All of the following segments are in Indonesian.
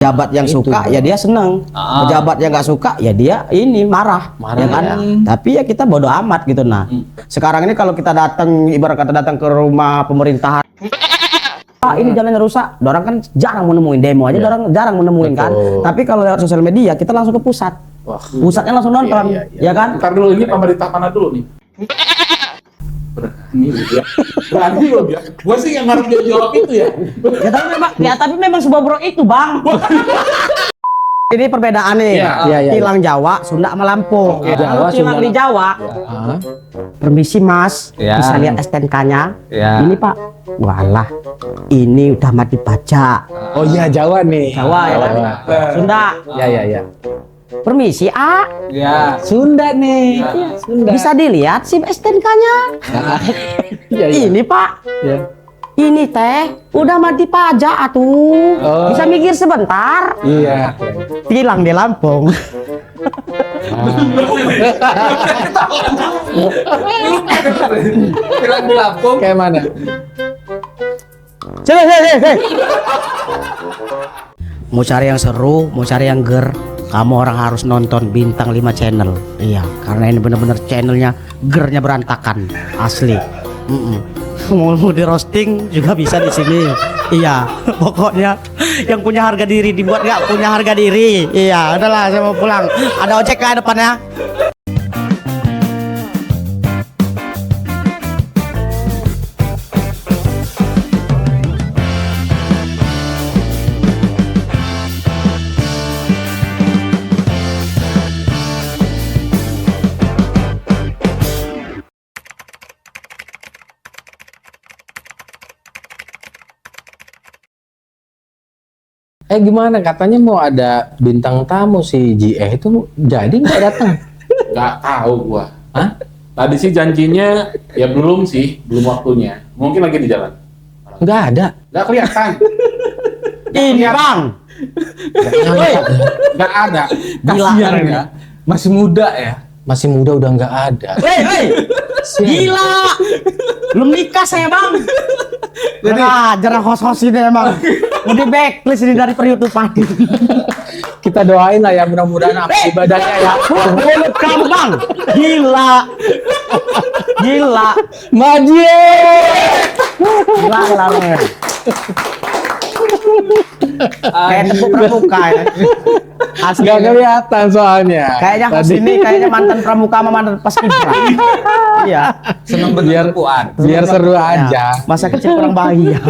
Pejabat yang suka ya dia seneng, pejabat yang nggak suka ya dia ini marah ya kan. Tapi ya kita bodo amat gitu. Nah sekarang ini kalau kita datang, ibarat kata datang ke rumah pemerintahan, ini jalannya rusak, orang kan jarang menemuin demo aja, orang jarang menemuin kan. Tapi kalau lewat sosial media kita langsung ke pusat, pusatnya langsung nonton ya kan. Ntar dulu, ini pemerintah mana dulu nih? Berani ya, berani loh ya. Gua sih yang harus dia jawab itu ya. Tapi memang sebuah bro itu bang. Ini perbedaannya, Kilang Jawa, Sunda sama Lampung. Kalau Kilang di Jawa, permisi mas, bisa lihat STNK-nya. Ini pak, walah, ini udah mati pajak. Oh iya Jawa nih. Jawa ya kan? Sunda. Ya. Permisi A. Ya. Sunda nih. Sunda. Bisa dilihat SIM STNK-nya. Ini pak. Ya. Ini teh udah mati pajak atuh. Bisa mikir sebentar. Iya. Kilang di Lampung. Kilang di Lampung kayak mana? Hei. Mau cari yang seru, mau cari yang ger, kamu orang harus nonton Bintang 5 channel. Iya, karena ini bener-bener channelnya gernya berantakan, asli. Mau di roasting juga bisa di sini. Iya, pokoknya yang punya harga diri dibuat nggak punya harga diri. Iya, udahlah saya mau pulang. Ada ojek ke depannya. Gimana katanya mau ada bintang tamu si JE itu jadi nggak datang? Nggak tahu gua. Hah? Tadi sih janjinya ya belum sih, belum waktunya. Mungkin lagi di jalan. Nggak ada. Nggak kelihatan. Ini bang. Nggak ada. Kasihan ya. Masih muda ya. Masih muda udah nggak ada. Hei. Gila. Belum nikah saya bang. Jadi jarang host-host ini emang. Mau di backlist ini dari per-YouTubean. Kita doain lah ya mudah-mudahan apa ibadahnya ya. Mulut kamu bang. Gila. Majie. Gila. Kayak tepuk pramuka ya. Asli. Nggak kelihatan soalnya. Kayaknya host ini kayaknya mantan pramuka sama mantan paskibra. Iya. Senang biar seru aja. Masa kecil kurang bahagia.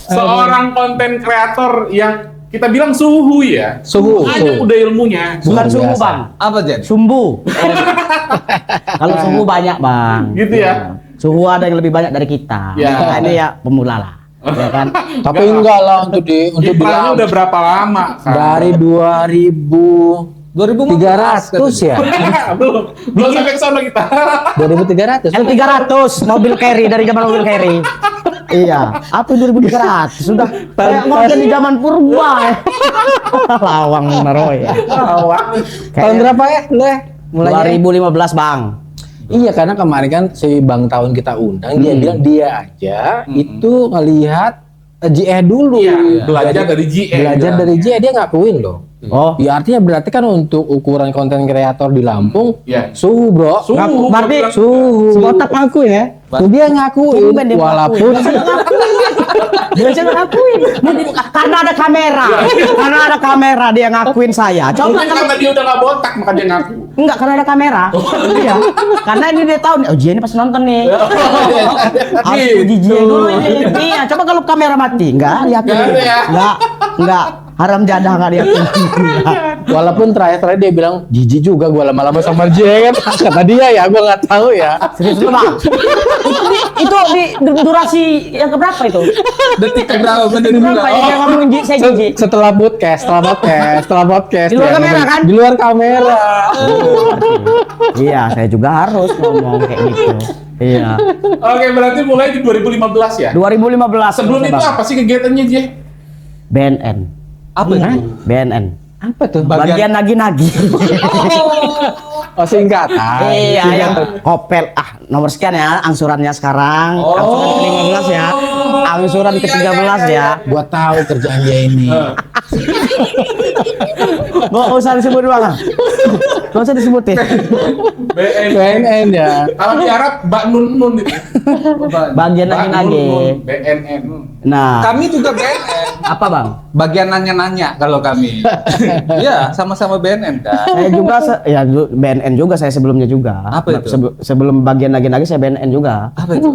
Seorang konten kreator yang kita bilang suhu ya. Suhu. Udah ilmunya. Bukan Luar sumbu biasa. bang. Apa Jen? Sumbu. Kalau sumbu banyak bang. Gitu ya. Suhu ada yang lebih banyak dari kita. Ya. Nah, ini ya pemula lah. Ya kan? Tapi enggak lah untuk Kiprahnya udah berapa lama kan? dari 2300 ya. belum sampai ke sana kita. 2300. L300 mobil carry dari zaman mobil carry. Iya, apa 2300 sudah kayak mobil di zaman purba. Lawang Naroy. Tahun berapa ya? Lu ya? Mulainya? 2015 bang. Iya, karena kemarin kan si Bang Tahun kita undang, dia bilang dia aja itu ngelihat JE dulu. Iya, belajar dari JE. Belajar dari JE, dia ngakuin loh. Oh, Ya artinya berarti kan untuk ukuran konten kreator di Lampung, Iya. suhu bro. Suhu. berarti Suhu. botak ngaku ya. Dia ngakuin Tumben dia walaupun Dia ngakuin. Karena ada kamera. Karena ada kamera dia ngakuin saya. Coba Mungkin karena dia udah nggak botak maka dia ngaku. enggak karena ada kamera. Iya. Karena ini dia tahu nih, oh dia ini pasti nonton nih. Harus uji dia dulu ini. Iya, coba kalau kamera mati, enggak liatin. Nggak ada ya? Enggak. Haram jadah enggak liatin. walaupun terakhir dia bilang jijik juga gua lama-lama sama JE kan. Kata dia ya, gua nggak tahu ya. Serius lu, Bang? Itu di durasi yang keberapa itu? Detik berapa menit Berapa yang dia ngomongin saya jijik? Setelah podcast. Di luar dia kamera, ngomong, kan? Di luar kamera. Iya, saya juga harus ngomong kayak gitu. Iya. Oke, berarti mulai di 2015 ya. 2015. Sebelum itu apa sih kegiatannya, Je? BNN. Apa itu? BNN. Apa tuh? Bagian nagi-nagi. Oh, singkatan. Iya, yang kopel. Nomor sekian ya, angsurannya sekarang. Angsuran ke 15 ya. angsuran ke-13 ya. Gua tahu kerjaan dia ini. Nggak usah disebut bang. Nggak usah disebutin. BNN ya. Kalau di Arab Mbak Nun itu. Bagian Mbak lagi. Nun, BNN. Nah, Kami juga BNN. apa bang? Bagian nanya-nanya kalau kami. Iya, sama-sama BNN kan. Saya juga ya BNN juga saya sebelumnya juga. Apa itu? Sebelum bagian lagi saya BNN juga. Apa itu?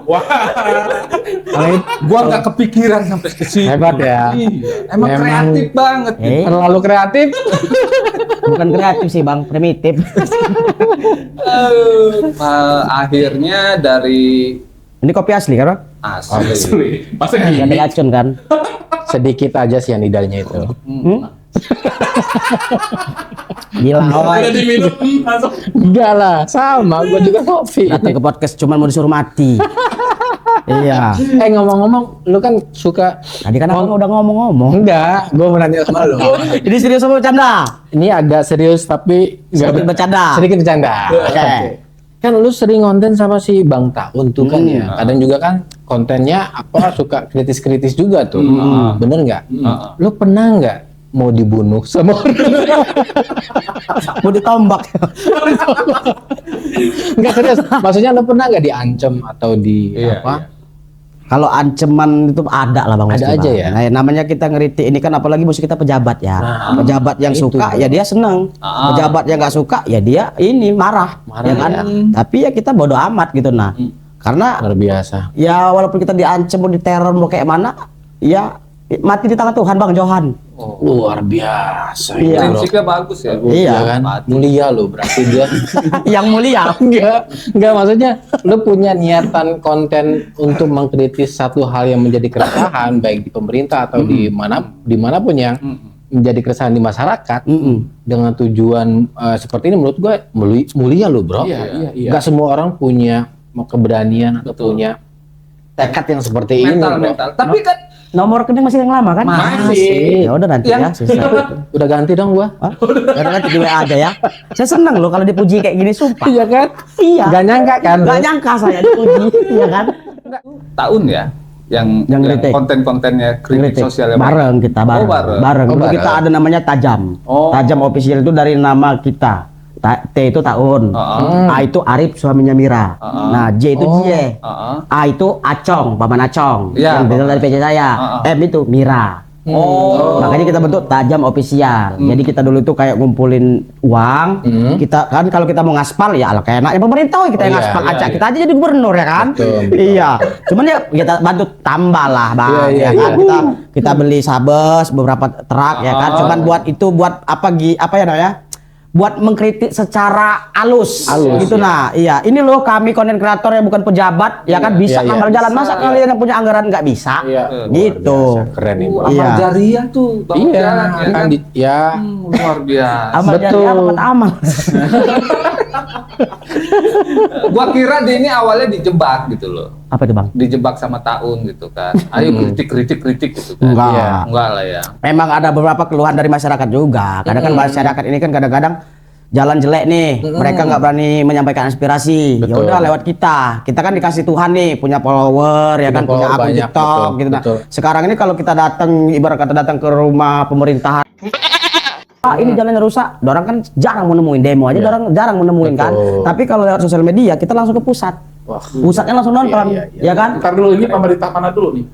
Wah. Gua nggak kepikiran sampai ke situ. Hebat ya. Iya, emang Memang- kreatif banget. Gitu. Terlalu kreatif. Bukan kreatif sih bang, primitif. Akhirnya dari Ini kopi asli kan bang? asli. Masa Nggak ada gini? racun kan? Sedikit aja sianidanya itu. Gila. Udah diminum langsung. Enggak lah, sama. Gua juga kopi. Datang ke podcast cuma mau disuruh mati. Iya. Ngomong-ngomong, lu kan suka. Tadi kan abang udah ngomong-ngomong. Enggak, gua mau nanya sama lu. Ini serius sama bercanda? Ini agak serius tapi Sedikit bercanda. sedikit bercanda. Oke. Kan lu sering konten sama si Bang Taun tuh kan ya. Kadang juga kan kontennya apa suka kritis-kritis juga tuh. Bener nggak? Lu pernah nggak mau dibunuh sama orang? Mau ditombak. Nggak serius. Maksudnya lu pernah nggak diancam atau di apa? Kalau ancaman itu ada lah bang. Ada pasti, aja Bang. ya? Nah, namanya kita ngeritik ini kan apalagi musuh kita pejabat ya. Pejabat yang itu suka tuh. ya dia senang. Pejabat yang nggak suka ya dia ini marah. Marah Ya kan? ya. Tapi ya kita bodo amat gitu nah. Karena Luar biasa. ya walaupun kita diancam mau diteror mau kayak mana, ya mati di tangan Tuhan bang Johan. Luar biasa. Iya. Prinsipnya bagus ya. Iya. Ya kan? Mulia lo berarti dia. Yang mulia. Enggak maksudnya lu punya niatan konten untuk mengkritis satu hal yang menjadi keresahan baik di pemerintah atau dimanapun yang menjadi keresahan di masyarakat dengan tujuan seperti ini menurut gue mulia lo bro. Iya. Enggak semua orang punya keberanian atau punya tekad yang seperti ini. bro. Mental. Tapi kan Nomor rekening masih yang lama kan? Masih. Ya udah nanti ya. Susah. Udah ganti dong gua. Hah? Ya udah nanti di WA aja ya. Saya senang loh kalau dipuji kayak gini sumpah. Iya kan? Iya. Gak nyangka kan? Gak nyangka saya dipuji, iya kan? tahun ya yang ngeritik. konten-kontennya kritik Ngeritik. sosial Bareng kita bareng. Oh, bareng. Bareng. Oh, Dulu bareng. kita ada namanya Tajam. Oh. Tajam official itu dari nama kita. T itu tahun. A itu Arif suaminya Mira. Nah, J itu Jie. A itu Acong, Paman Acong. Iya, Yang beda dari PC saya. M itu Mira. Oh. Makanya kita bentuk Tajam Official. Jadi kita dulu itu kayak ngumpulin uang. Kita kan kalau kita mau ngaspal ya ala kayak enaknya pemerintah kita yang Iya, ngaspal iya, aja. iya. Kita aja jadi gubernur ya kan? Betul. Iya. Cuman ya kita bantu tambah lah, Bang. Iya, iya, Ya kan? iya. Kita beli sabes beberapa truk ya kan. Cuman buat itu buat apa ya namanya? Buat mengkritik secara halus gitu nah. Iya, ini loh kami konten kreator yang bukan pejabat ya kan bisa iya, ngambil iya. jalan masa kalian yang punya anggaran nggak bisa. Iya. Gitu. Keren nih. Bro. Iya. Amal jariah tuh Bang Iya, Jalan, ya kan kan? ya. Luar biasa. Amal Betul. jariah apa kata amal? Gua kira dia ini awalnya dijebak gitu loh. Apa itu, Bang? Dijebak sama Taun gitu kan. Ayo kritik gitu kan. Enggak. Iya, enggak lah ya. Memang ada beberapa keluhan dari masyarakat juga. Kadang kan masyarakat ini kan kadang-kadang jalan jelek nih, mereka nggak berani menyampaikan aspirasi. Ya Betul. udah lewat kita. Kita kan dikasih Tuhan nih, punya follower ya kan, punya akun banyak, TikTok betul, gitu. Nah, betul. sekarang ini kalau kita datang, ibarat kata datang ke rumah pemerintahan, ini jalannya rusak, orang kan jarang menemuin demo aja, orang jarang menemuin kan. Betul. Tapi kalau lewat sosial media, kita langsung ke pusat. Pusatnya langsung nonton, ya kan? Ntar dulu ini pemerintah mana dulu nih?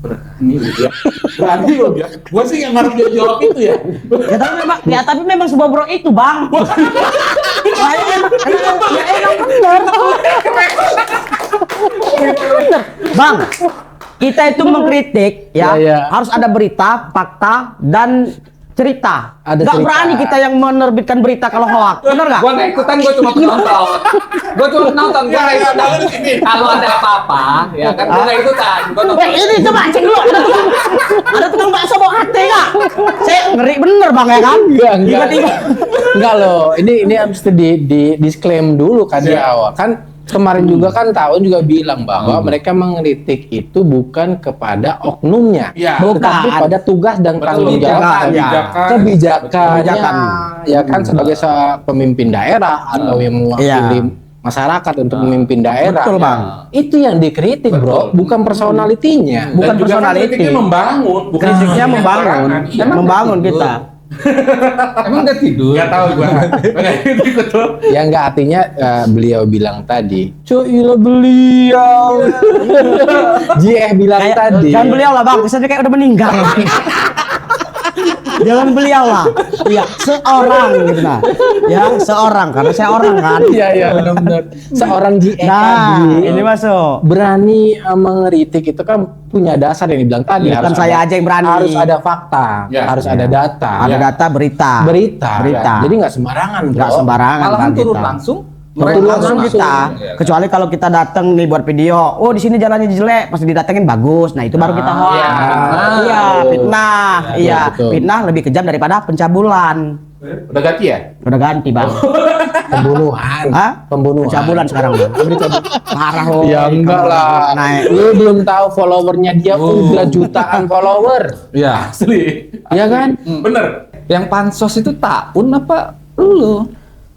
Berani lu dia. Berani lu dia. Gua sih yang harus dia jawab itu ya. Ya tapi memang sebuah bro itu bang. Nah, emang bener. Bener. Bang, kita itu mengkritik ya, Iya. harus ada berita, fakta dan cerita. Ada Nggak cerita. berani kita yang menerbitkan berita kalau hoax. Bener nggak? Gua nggak ikutan, gua cuma penonton. Gua cuma penonton, gua nggak ikutan. Kalau ada apa-apa, ya kan gua nggak ikutan. Gua nonton. Ini coba cek dulu, ada tukang bakso bawa hati nggak? Saya ngeri bener bang ya kan? Enggak. Tiba-tiba. Enggak loh. Ini harus di disclaim dulu kan di awal. Kan kemarin juga kan Taun juga bilang bahwa mereka mengkritik itu bukan kepada oknumnya, Iya. tetapi Bukan. pada tugas dan tanggung jawab Kebijakan. kebijakannya, ya kan sebagai pemimpin daerah atau yang mewakili masyarakat untuk memimpin daerah. Betul, Bang. Itu yang dikritik, Bro, bukan personalitinya. Bukan Dan juga personality. kritiknya membangun, bukan Kritiknya kritiknya membangun, sembarangan. membangun kita. Emang dia tidur? Nggak tahu gua. Itu tuh. Ya enggak, artinya beliau bilang tadi. Cuilah beliau. JF bilang tadi. Jangan beliau lah bang, kesannya kayak udah meninggal. Jangan beliau lah, iya seorang gitu nah, ya seorang karena saya orang kan. Iya benar-benar. Seorang JF Nah, tadi ini masuk. berani mengeritik itu kan punya dasar yang dibilang tadi. Bukan Harus saya ada- aja yang berani. Harus ada fakta, Ya. harus ada data. Ada data berita. Berita. Jadi nggak sembarangan, Bro. Nggak sembarangan Malahan kan turun kita. langsung. Turun langsung langsung. kita. Iya, Kecuali kalau kita datang nih buat video, oh di sini jalannya jelek, pas didatengin bagus. Nah itu baru kita hoax. iya. Iya, fitnah. Iya, betul. fitnah lebih kejam daripada pencabulan. Udah ganti ya? Udah ganti bang. Pembunuhan. Hah? Pembunuhan. Pencabulan sekarang bang. Parah loh. Ya enggak lah. Naik. Lu belum tahu followernya dia udah jutaan follower. Iya. Asli. Iya kan? Bener. Yang pansos itu Taun apa lu?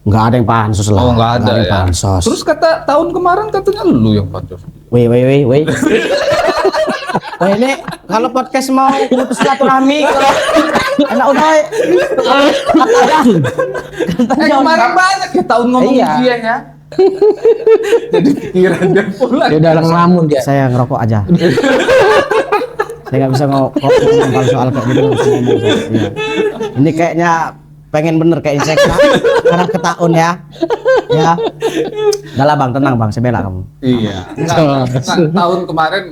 Nggak ada yang pansos lah. Oh, nggak ada yang ya. pansos. Terus kata tahun kemarin katanya lu yang pansos. Weh. Wah ini kalau podcast mau putus silaturahmi, enak udah. Kemarin banyak ya tahun ngomong Iya. dia ya. Jadi pikiran dia pula. Dia udah ngelamun dia. Saya ngerokok aja. Saya nggak bisa ngomong kalau soal kayak gitu. Nggak bisa ngomong saya. Iya. Ini kayaknya pengen bener kayak insekta karena ketaun ya. Ya. Udah lah bang, tenang bang, saya bela kamu. Iya. Enggak, tahun kemarin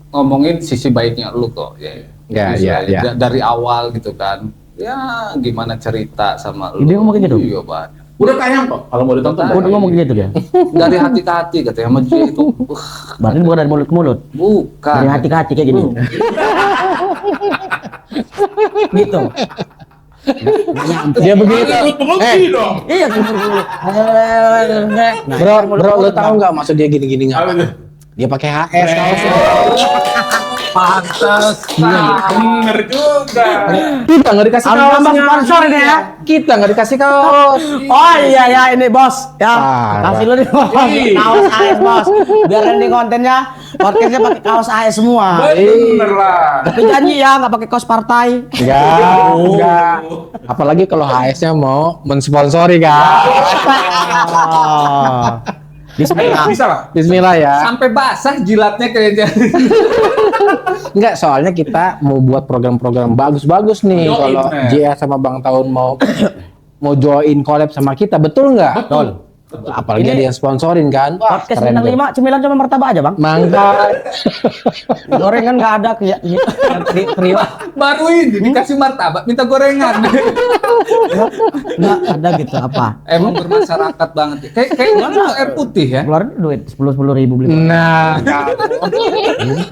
ngomongin sisi baiknya lu kok ya. Ya, Sisi ya, baik- ya. Dari awal gitu kan. Ya gimana cerita sama lu. Dia ngomong gitu? Iya banyak. Udah tayang kok kalau mau ditonton. Udah ngomong gitu dia. Dari hati ke hati katanya sama dia itu. Berarti bukan dari mulut ke mulut. Bukan. Dari hati ke hati kayak gini. Gitu. Nggak nyampe. Dia begitu. Pengerti dong. Iya kan mulut. Nah, Bro, lu tahu nggak maksud dia gini-gini Apa nggak? itu? Dia pakai HS kaosnya. Pantes. Bener juga. Kita nggak dikasih Harus kaos. tambah sponsor ini ya. Kita nggak dikasih kaos. Oh iya ya ini bos ya. Parah. Kasih lu nih bos. Kaos AS bos. Biar nanti kontennya podcastnya pakai kaos AS semua. Bener lah. Tapi janji ya nggak pakai kaos partai. Enggak. Apalagi kalau HS-nya mau mensponsori kan. Oh. Bismillah. Bisa lah. Bismillah ya. Sampai basah jilatnya kayaknya. Enggak, soalnya kita mau buat program-program bagus-bagus nih. Join, Kalau Jia sama Bang Taun mau join collab sama kita, betul nggak? Betul. Apalagi Ini ada yang sponsorin kan. Wah, Podcast keren bintang tuh. 5 cemilan cuma martabak aja bang. Mangga. Gorengan nggak ada kayak trio. Baru ini dikasih martabak minta gorengan. Nggak ada gitu apa. Emang bermasyarakat banget. Kayaknya lu air putih ya. Keluarin duit 10 ribu beli. Nah,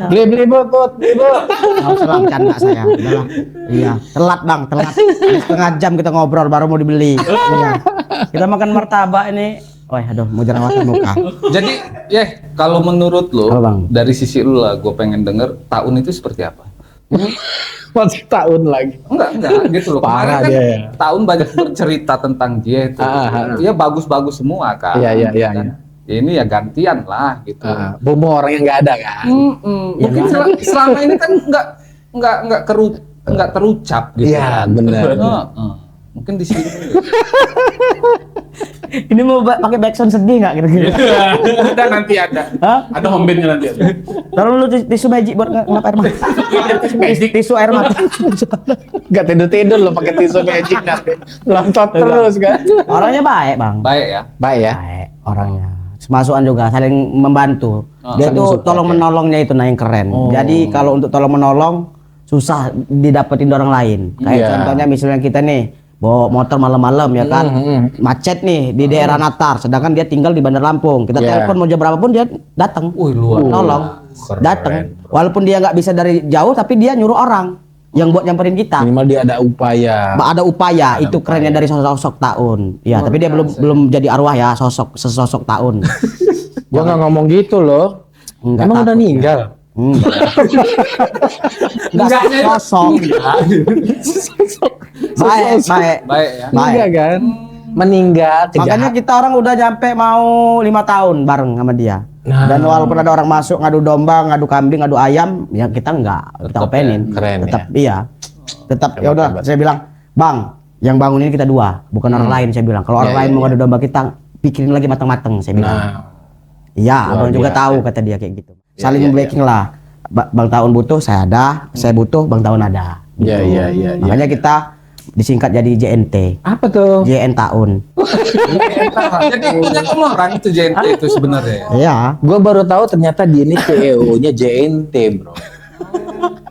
beli bot, beli bot. Nggak usah lah bercanda saya. Udahlah. Iya, telat bang, telat. Setengah jam kita ngobrol baru mau dibeli. Iya. Kita makan martabak ini. Oh, aduh, mau jerawatan muka. Jadi, kalau menurut lu, Apa, Bang? dari sisi lu lah, gue pengen denger tahun itu seperti apa? Masih tahun lagi. Enggak, gitu loh. Parah Kemarin kan dia ya. tahun banyak bercerita tentang dia itu. Dia bagus-bagus semua kan. Iya. Kan? Ini ya gantian lah gitu. Bumbu orang yang nggak ada kan. Ya, Mungkin selama ini kan nggak terucap gitu. Iya, kan. benar. Mungkin di sini. Ini mau pakai backsound sedih nggak kira-kira? Udah nanti ada. Hah? Ada home band-nya nanti ada. Taruh lu tisu magic buat ngap air mata. Tisu air mata. Nggak tidur lo pakai tisu magic nanti. Lontot terus kan. Orangnya baik bang. Baik ya. Baik ya. Baik orangnya. Semasukan juga saling membantu. Dia saling tuh support, tolong menolongnya itu nah yang keren. Jadi kalau untuk tolong menolong susah didapetin orang lain. Kayak Iya. contohnya misalnya kita nih bawa motor malam-malam ya kan, macet nih di daerah Natar, sedangkan dia tinggal di Bandar Lampung. Kita Iya. telepon mau jam berapa pun dia datang. Wih, luar. Nolong, datang. Walaupun dia nggak bisa dari jauh, tapi dia nyuruh orang yang buat nyamperin kita. Minimal dia ada upaya. Ada upaya, itu kerennya dari sosok Taun. Ya, tapi dia belum jadi arwah ya, sesosok Taun. Gua nggak ngomong gitu loh. Enggak Emang udah takut, meninggal. Enggak sosok. Baik. Baik ya. Enggak kan? meninggal Makanya kita orang udah nyampe mau 5 tahun bareng sama dia. Nah. Dan walaupun ada orang masuk ngadu domba, ngadu kambing, ngadu ayam, ya kita enggak, kita openin. keren tetap ya. iya. Tetap ya udah, saya bilang, "Bang, yang bangun ini kita dua, bukan orang lain," saya bilang. Kalau orang lain mau ngadu domba kita, pikirin lagi matang-matang, saya bilang. Iya, abang juga tahu kata dia kayak gitu. Saling backing lah. Bang Taun butuh, saya ada, saya butuh, Bang Taun ada. Gitu. Iya. Makanya kita disingkat jadi JNT. Apa tuh? JN Taun. Jadi punya kamu orang itu JNT itu sebenarnya. Iya. Gua baru tahu ternyata dia ini CEO-nya JNT, bro.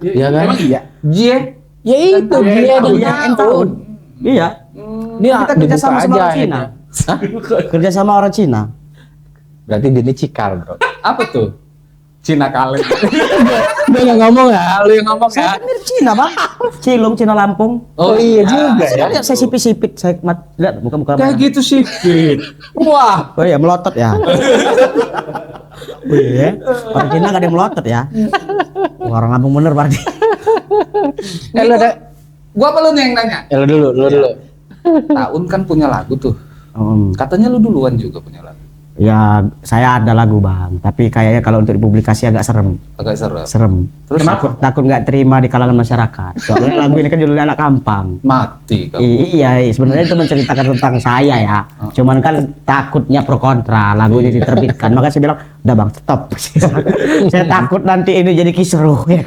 Iya kan? Emang iya. J. Ya itu dia JN Taun. Iya. Dia Kita kerja sama sama orang Cina. Kerja sama orang Cina. Berarti dia ini cikal, bro. Apa tuh? Cina kali. Dia nggak ngomong ya? Lu yang ngomong ya. Saya kan dari Cina, Bang. Cilung, Cina Lampung. Oh iya juga ya. Lihat saya sipit-sipit, saya lihat muka-muka. Kayak gitu sih. Wah. Oh iya, melotot ya. Oh iya. Orang Cina nggak ada yang melotot ya. Orang Lampung bener berarti. Lu ada? Gua apa lu nih yang nanya? Lu dulu. Taun kan punya lagu tuh. Katanya lu duluan juga punya lagu. Ya, saya ada lagu, Bang. Tapi kayaknya kalau untuk dipublikasi agak serem. Agak seru. Serem. Terus Kenapa? Takut nggak terima di kalangan masyarakat. Soalnya lagu ini kan judulnya Anak Kampang. mati kamu. Iya, sebenarnya itu menceritakan tentang saya ya. Cuman kan takutnya pro kontra, lagunya diterbitkan. Maka saya bilang, udah Bang, stop. Saya takut nanti ini jadi kisruh ya.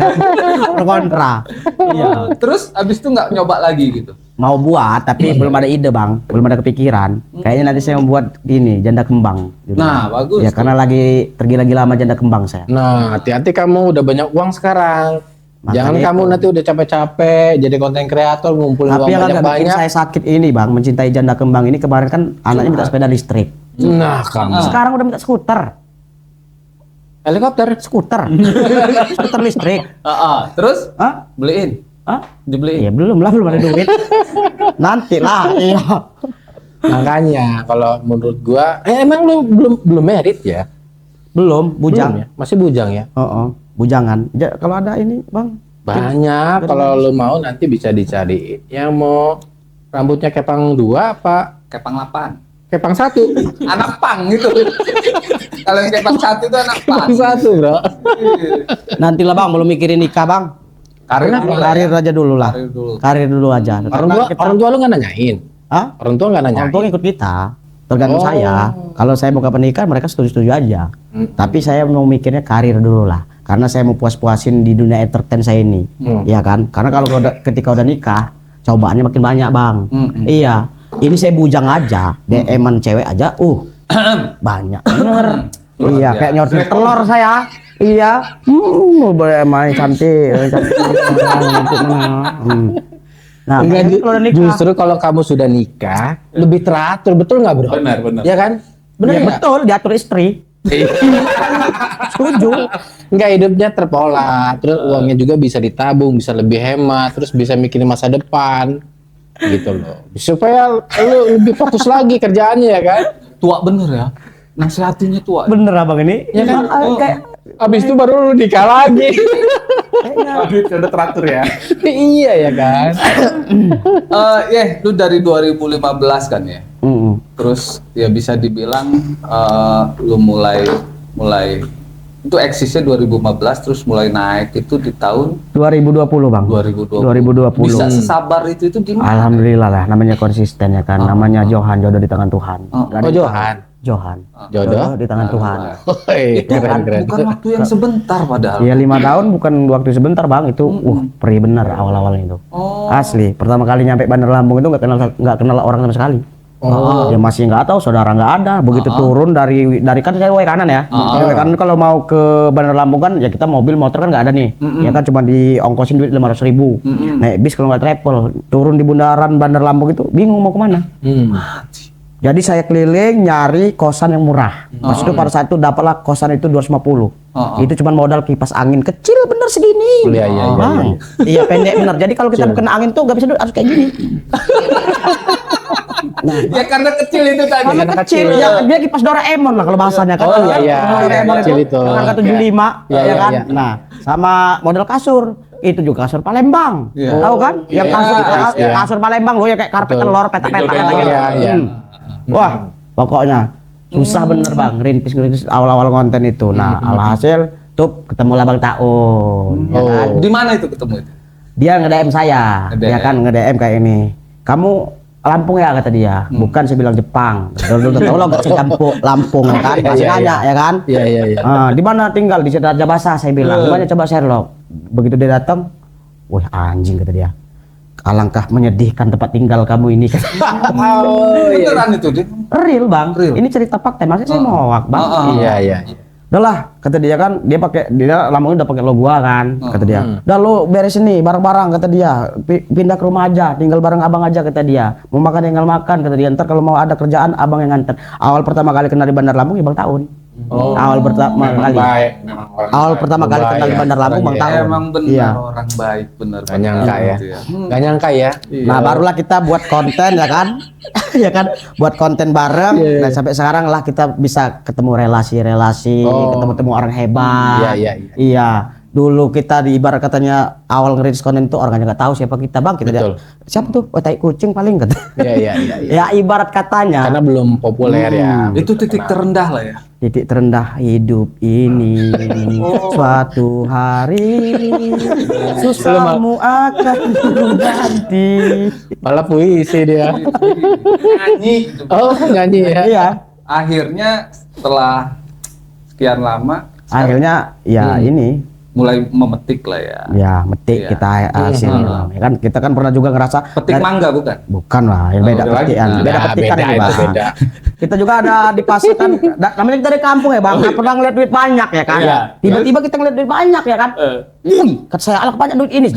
Pro kontra. Iya. Terus abis itu nggak nyoba lagi gitu. Mau buat tapi belum ada ide, Bang. Belum ada kepikiran. Kayaknya nanti saya membuat ini Janda Kembang. Nah, bagus. Ya karena lagi tergila-gila sama Janda Kembang saya. Nah, hati-hati kamu udah banyak uang sekarang. Makanya Jangan kamu itu. nanti udah capek-capek jadi konten kreator ngumpulin Tapi uang yang agak bikin banyak-banyak. saya sakit ini, Bang, mencintai Janda Kembang ini kemarin kan anaknya minta sepeda listrik. Nah, kamu. Sekarang udah minta skuter. Helikopter. Skuter. Skuter listrik. Terus Hah? beliin. Hah? Dibeliin. Iya belum ada duit. Nanti lah, iya. Makanya kalau menurut gua, emang lu belum merit ya? Belum, bujang. Belum ya? Masih bujang ya? Bujangan. Kalau ada ini, Bang. Banyak. Kalau lu mau nanti bisa dicariin. Yang mau rambutnya kepang 2 apa Kepang 8. kepang 1? Anak pang gitu. Kalau yang kepang 1 itu anak pang. Kepang 1, bro. Nantilah, Bang, belum mikirin nikah, Bang. Karir dulu lah Karir ya. aja dulu lah. Karir dulu. Karir dulu aja. Orang tua lu nggak nanyain? Hah? Orang tua nggak nanyain? Orang tua ikut kita. Tergantung Oh. saya. Kalau saya mau ke pernikahan mereka setuju-setuju aja. Tapi saya mau mikirnya karir dulu lah. Karena saya mau puas-puasin di dunia entertain saya ini. Iya kan? Karena kalau ketika udah nikah, cobaannya makin banyak, Bang. Iya. Ini saya bujang aja, DM-an cewek aja, banyak bener. Iya, kayak nyortir telur saya. Iya. Boleh main cantik. Nah, Enggak, kalau udah nikah. justru kalau kamu sudah nikah lebih teratur, betul nggak, bro? Benar. Ya kan? Benar Ya, nggak? betul, diatur istri. Setuju. Enggak, hidupnya terpola, terus uangnya juga bisa ditabung, bisa lebih hemat, terus bisa mikirin masa depan, gitu loh. Supaya lu lebih fokus lagi kerjaannya ya kan? Tua bener ya. Nasihatinya tua. Bener abang ini. Ya kan? Kayak Abis itu baru lu nikah lagi. Udah teratur ya. Iya ya kan? Lu dari 2015 kan ya. Terus ya bisa dibilang lu mulai itu eksisnya 2015 terus mulai naik itu di tahun 2020, Bang. 2020. Bisa sesabar itu gimana? Alhamdulillah lah, namanya konsisten ya kan. Namanya Johan, jodoh di tangan Tuhan. Nggak ada Oh, yang Johan. tahu. Johan. Jodoh di tangan Tuhan. Itu kan bukan waktu yang sebentar padahal. Ya 5 tahun bukan waktu sebentar, Bang. Itu perih bener awal-awalnya itu. Asli. Pertama kali nyampe Bandar Lampung itu nggak kenal orang sama sekali. Ya masih nggak tahu, saudara nggak ada. Begitu turun dari kan saya way kanan ya. Way kanan kalau mau ke Bandar Lampung kan ya kita mobil motor kan nggak ada nih. Ya kan cuma diongkosin duit 500.000. Naik bis kalau nggak travel. Turun di bundaran Bandar Lampung itu bingung mau kemana. Jadi saya keliling nyari kosan yang murah. Pas itu pada saat itu dapatlah kosan itu 250. Itu cuma modal kipas angin kecil bener segini. Iya, iya, iya, Bang. Iya pendek bener. Jadi kalau kita kena angin tuh nggak bisa duduk, harus kayak gini. Ya karena kecil itu tadi. Karena kecil, ya dia kipas Doraemon lah kalau bahasanya kan. Oh, iya, iya. Doraemon Kecil itu. Harga 75, Iya, ya iya, kan. iya. Nah, sama model kasur. Itu juga kasur Palembang. Iya. Tahu kan? Yang Iya, kasur iya. kasur Palembang loh ya kayak karpet Betul. telur petak-petak Iya, gitu. iya. Wah, pokoknya susah bener bang, rintis awal-awal konten itu. Nah, alhasil tuh ketemu Bang Taun, ya kan? Di mana itu ketemu itu? Dia nge-DM saya, Nge-DM. ya kan nge-DM kayak ini. Kamu Lampung ya kata dia, bukan saya bilang Jepang. Udah tahu lo gak sih Lampung ya kan? Masih nanya ya kan? Iya. Di mana tinggal di Raja Basah saya bilang. Gimana coba Sherlock? Begitu dia datang, wah anjing kata dia. Alangkah menyedihkan tempat tinggal kamu ini. Beneran itu dia. Real bang, ini cerita fakta. Maksudnya saya mau hoak bang. Iya. Udahlah, kata dia kan, dia Lampung udah pakai lo gua kan, kata dia. Udah lo beresin nih barang-barang kata dia, pindah ke rumah aja, tinggal bareng abang aja kata dia. Mau makan tinggal makan kata dia. Ntar kalau mau ada kerjaan abang yang nganter. Awal pertama kali kenal di Bandar Lampung ya Bang Taun. Awal pertama kali. Awal pertama kali kenal di Bandar Lampung Bang Taun. Emang benar orang baik, benar. Gak nyangka ya. Gitu ya. Gak nyangka ya. Nah barulah kita buat konten ya kan, ya kan, buat konten bareng. Nah sampai sekarang lah kita bisa ketemu relasi-relasi, ketemu orang hebat. Iya. Dulu kita di ibarat katanya awal ngerilis konten itu orangnya nggak tahu siapa kita bang. Kita dia, siapa tuh? Oh, tai kucing paling kata. Iya. Ya ibarat katanya. Karena belum populer ya. Itu titik terendah lah ya. Titik terendah hidup ini. Suatu hari susahmu akan berganti. Malah puisi dia. Nyanyi. Oh nyanyi ya. Iya. Akhirnya setelah sekian lama Akhirnya ya ini. mulai memetik lah ya. Ya metik Iya. kita hasilnya. Ya kan kita kan pernah juga ngerasa Petik mangga bukan? bukan lah, yang beda petikan. Beda petikan ini bang. beda. Kita juga ada di pasar kan, namanya kita dari kampung ya bang, nggak pernah ngeliat duit banyak ya kan. Iya. Tiba-tiba kita ngeliat duit banyak ya kan. Wih, kata saya alah banyak duit ini.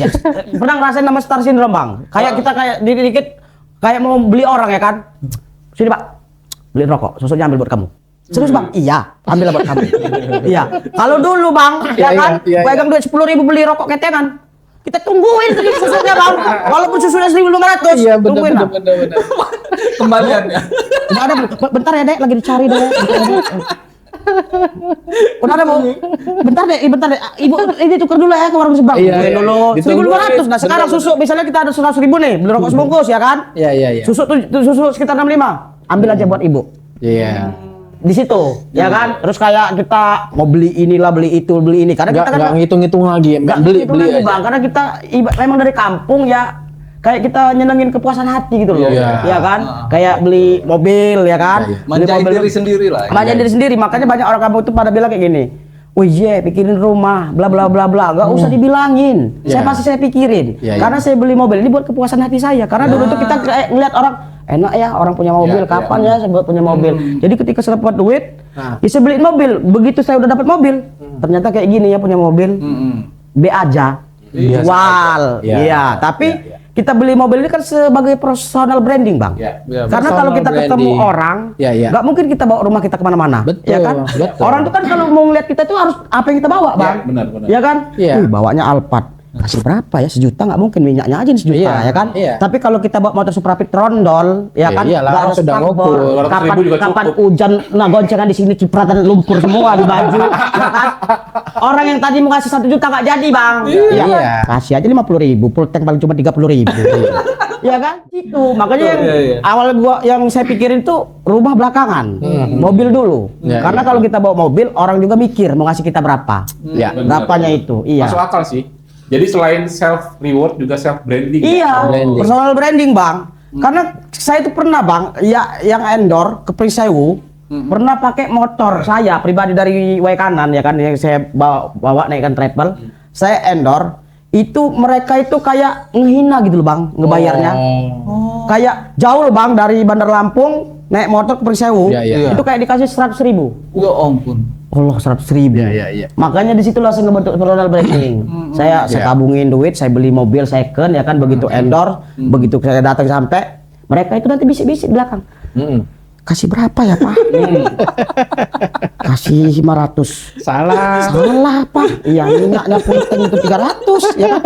Pernah ngerasain nama star syndrome bang? Kayak kita kayak dikit-dikit kayak mau beli orang ya kan. Sini pak, beli rokok, susunya ambil buat kamu. Serius bang? Iya, ambil buat kamu. Iya. Kalau dulu bang, ya kan, pegang duit 10.000 beli rokok ketengan. Kita tungguin tuh susunya bang. Walaupun susunya 1.500, Iya tungguin lah. benar. Kembaliannya. Udah ada, bentar ya dek, lagi dicari deh. Udah ada bu, bentar deh. Ibu ini tuker dulu ya ke warung seberang. Iya, Tungguin iya. dulu. Ditungguin. 1.500. Nah sekarang susu, misalnya kita ada 100.000 nih, beli rokok sebungkus ya kan? Iya. Susu sekitar 65. Ambil aja buat ibu. Iya. Di situ, ya kan? Terus kayak kita mau beli inilah, beli itu, beli ini. Karena kita kan Nggak ngitung-ngitung lagi, nggak beli gitu lagi, aja. bang. Karena kita memang dari kampung ya, kayak kita nyenengin kepuasan hati gitu loh, Iya. ya kan? Kayak beli mobil, ya kan? Beli Manjain mobil, diri sendiri lah. manjain diri sendiri. Makanya banyak orang kampung itu pada bilang kayak gini. Wih, pikirin rumah, bla bla bla bla. Gak usah dibilangin. Saya pasti saya pikirin. Iya, Karena saya beli mobil ini buat kepuasan hati saya. Karena dulu tuh kita kayak ngeliat orang enak ya orang punya mobil. Kapan ya saya buat punya mobil? Jadi ketika saya dapat duit, ya saya beliin mobil. Begitu saya udah dapat mobil, ternyata kayak gini ya punya mobil. B aja. Jual. Iya. Iya. Tapi kita beli mobil ini kan sebagai personal branding, bang. Karena kalau kita personal ketemu branding. orang, Iya. nggak mungkin kita bawa rumah kita kemana-mana, Betul, ya kan? betul. Orang tuh kan kalau mau ngeliat kita tuh harus apa yang kita bawa, bang? benar. Ya kan? Iya. Wih, bawanya Alphard. Kasih berapa ya? 1 juta nggak mungkin, minyaknya aja nih 1 juta, Iya, ya kan? iya. Tapi kalau kita bawa motor Supra Fit Trondol, ya kan? Iyalah, Nggak ada sudah spakbor. ngukur. 200.000 juga Kapan cukup. hujan, nah goncengan di sini cipratan lumpur semua di baju, ya kan? Orang yang tadi mau kasih 1 juta nggak jadi, bang. Iya. Kasih aja 50.000, full tank paling cuma 30.000. Ya kan? Itu makanya yang awal gua yang saya pikirin tuh rumah belakangan, mobil dulu. Ya, Karena kalau kita bawa mobil, orang juga mikir mau ngasih kita berapa. Iya. Berapanya itu, iya. Masuk akal sih. Jadi selain self reward juga self branding. Iya, Branding. personal branding, bang. Karena saya itu pernah, bang, ya yang endor ke Prisewu, pernah pakai motor saya pribadi dari Waikanan, ya kan, yang saya bawa naikkan travel, saya endor. Itu mereka itu kayak ngehina gitu loh, bang, ngebayarnya. Kayak jauh loh, bang, dari Bandar Lampung naik motor ke Prisewu, Iya. itu kayak dikasih 100.000. Ya ampun. Allah, 100.000. Iya. Makanya di situ langsung ngebentuk personal branding. Saya tabungin duit, saya beli mobil second, ya kan, begitu endorse, begitu saya datang sampai, mereka itu nanti bisik-bisik belakang. Kasih berapa ya, Pak? Kasih 500. Salah. Salah, Pak. Iya, minyaknya punten itu 300, ya kan?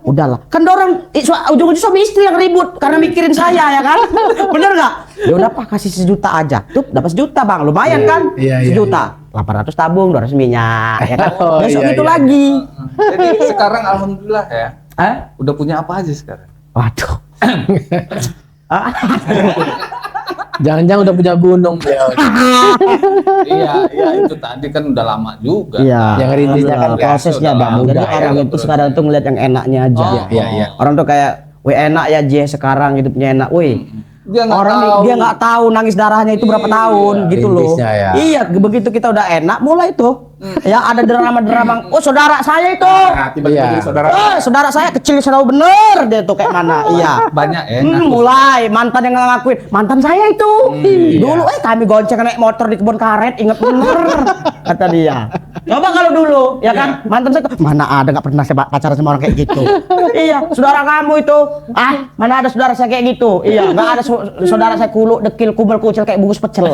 Udahlah. Kan orang ujung-ujung suami istri yang ribut karena mikirin saya, ya kan? Bener nggak? Ya udah, Pak, kasih 1 juta aja. Tuh, dapat 1 juta, Bang. Lumayan kan? Iya, 1 juta. 800 tabung, 200 minyak, ya kan? Oh, Besok iya, itu iya. lagi. Jadi sekarang alhamdulillah ya. Hah? Udah punya apa aja sekarang? Waduh. Jangan-jangan udah punya gunung beliau. Iya, itu tadi kan udah lama juga. Iya. Yang rintisnya kan prosesnya udah bang. lama. Jadi Mudah, orang ya, itu sekarang tuh ngeliat yang enaknya aja. Iya. Orang tuh kayak, wih enak ya J sekarang hidupnya enak. Wih. Dia nggak Orang tahu. dia nggak tahu nangis darahnya itu berapa Iya, tahun gitu loh. rintisnya ya. Iya, begitu kita udah enak mulai tuh. Ya ada drama-drama. Oh saudara saya itu. Nah, tiba-tiba Iya. jadi saudara. Saudara saya kecil selalu bener dia tuh kayak mana. Iya. Banyak ya. Mulai mantan yang ngakuin mantan saya itu. Dulu kami gonceng naik motor di kebun karet, inget bener kata dia. Coba kalau dulu ya kan mantan saya mana ada nggak pernah saya pacaran sama orang kayak gitu. Iya, saudara kamu itu. Mana ada saudara saya kayak gitu. Iya, nggak ada saudara saya kuluk, dekil, kumel, kucil kayak bungkus pecel.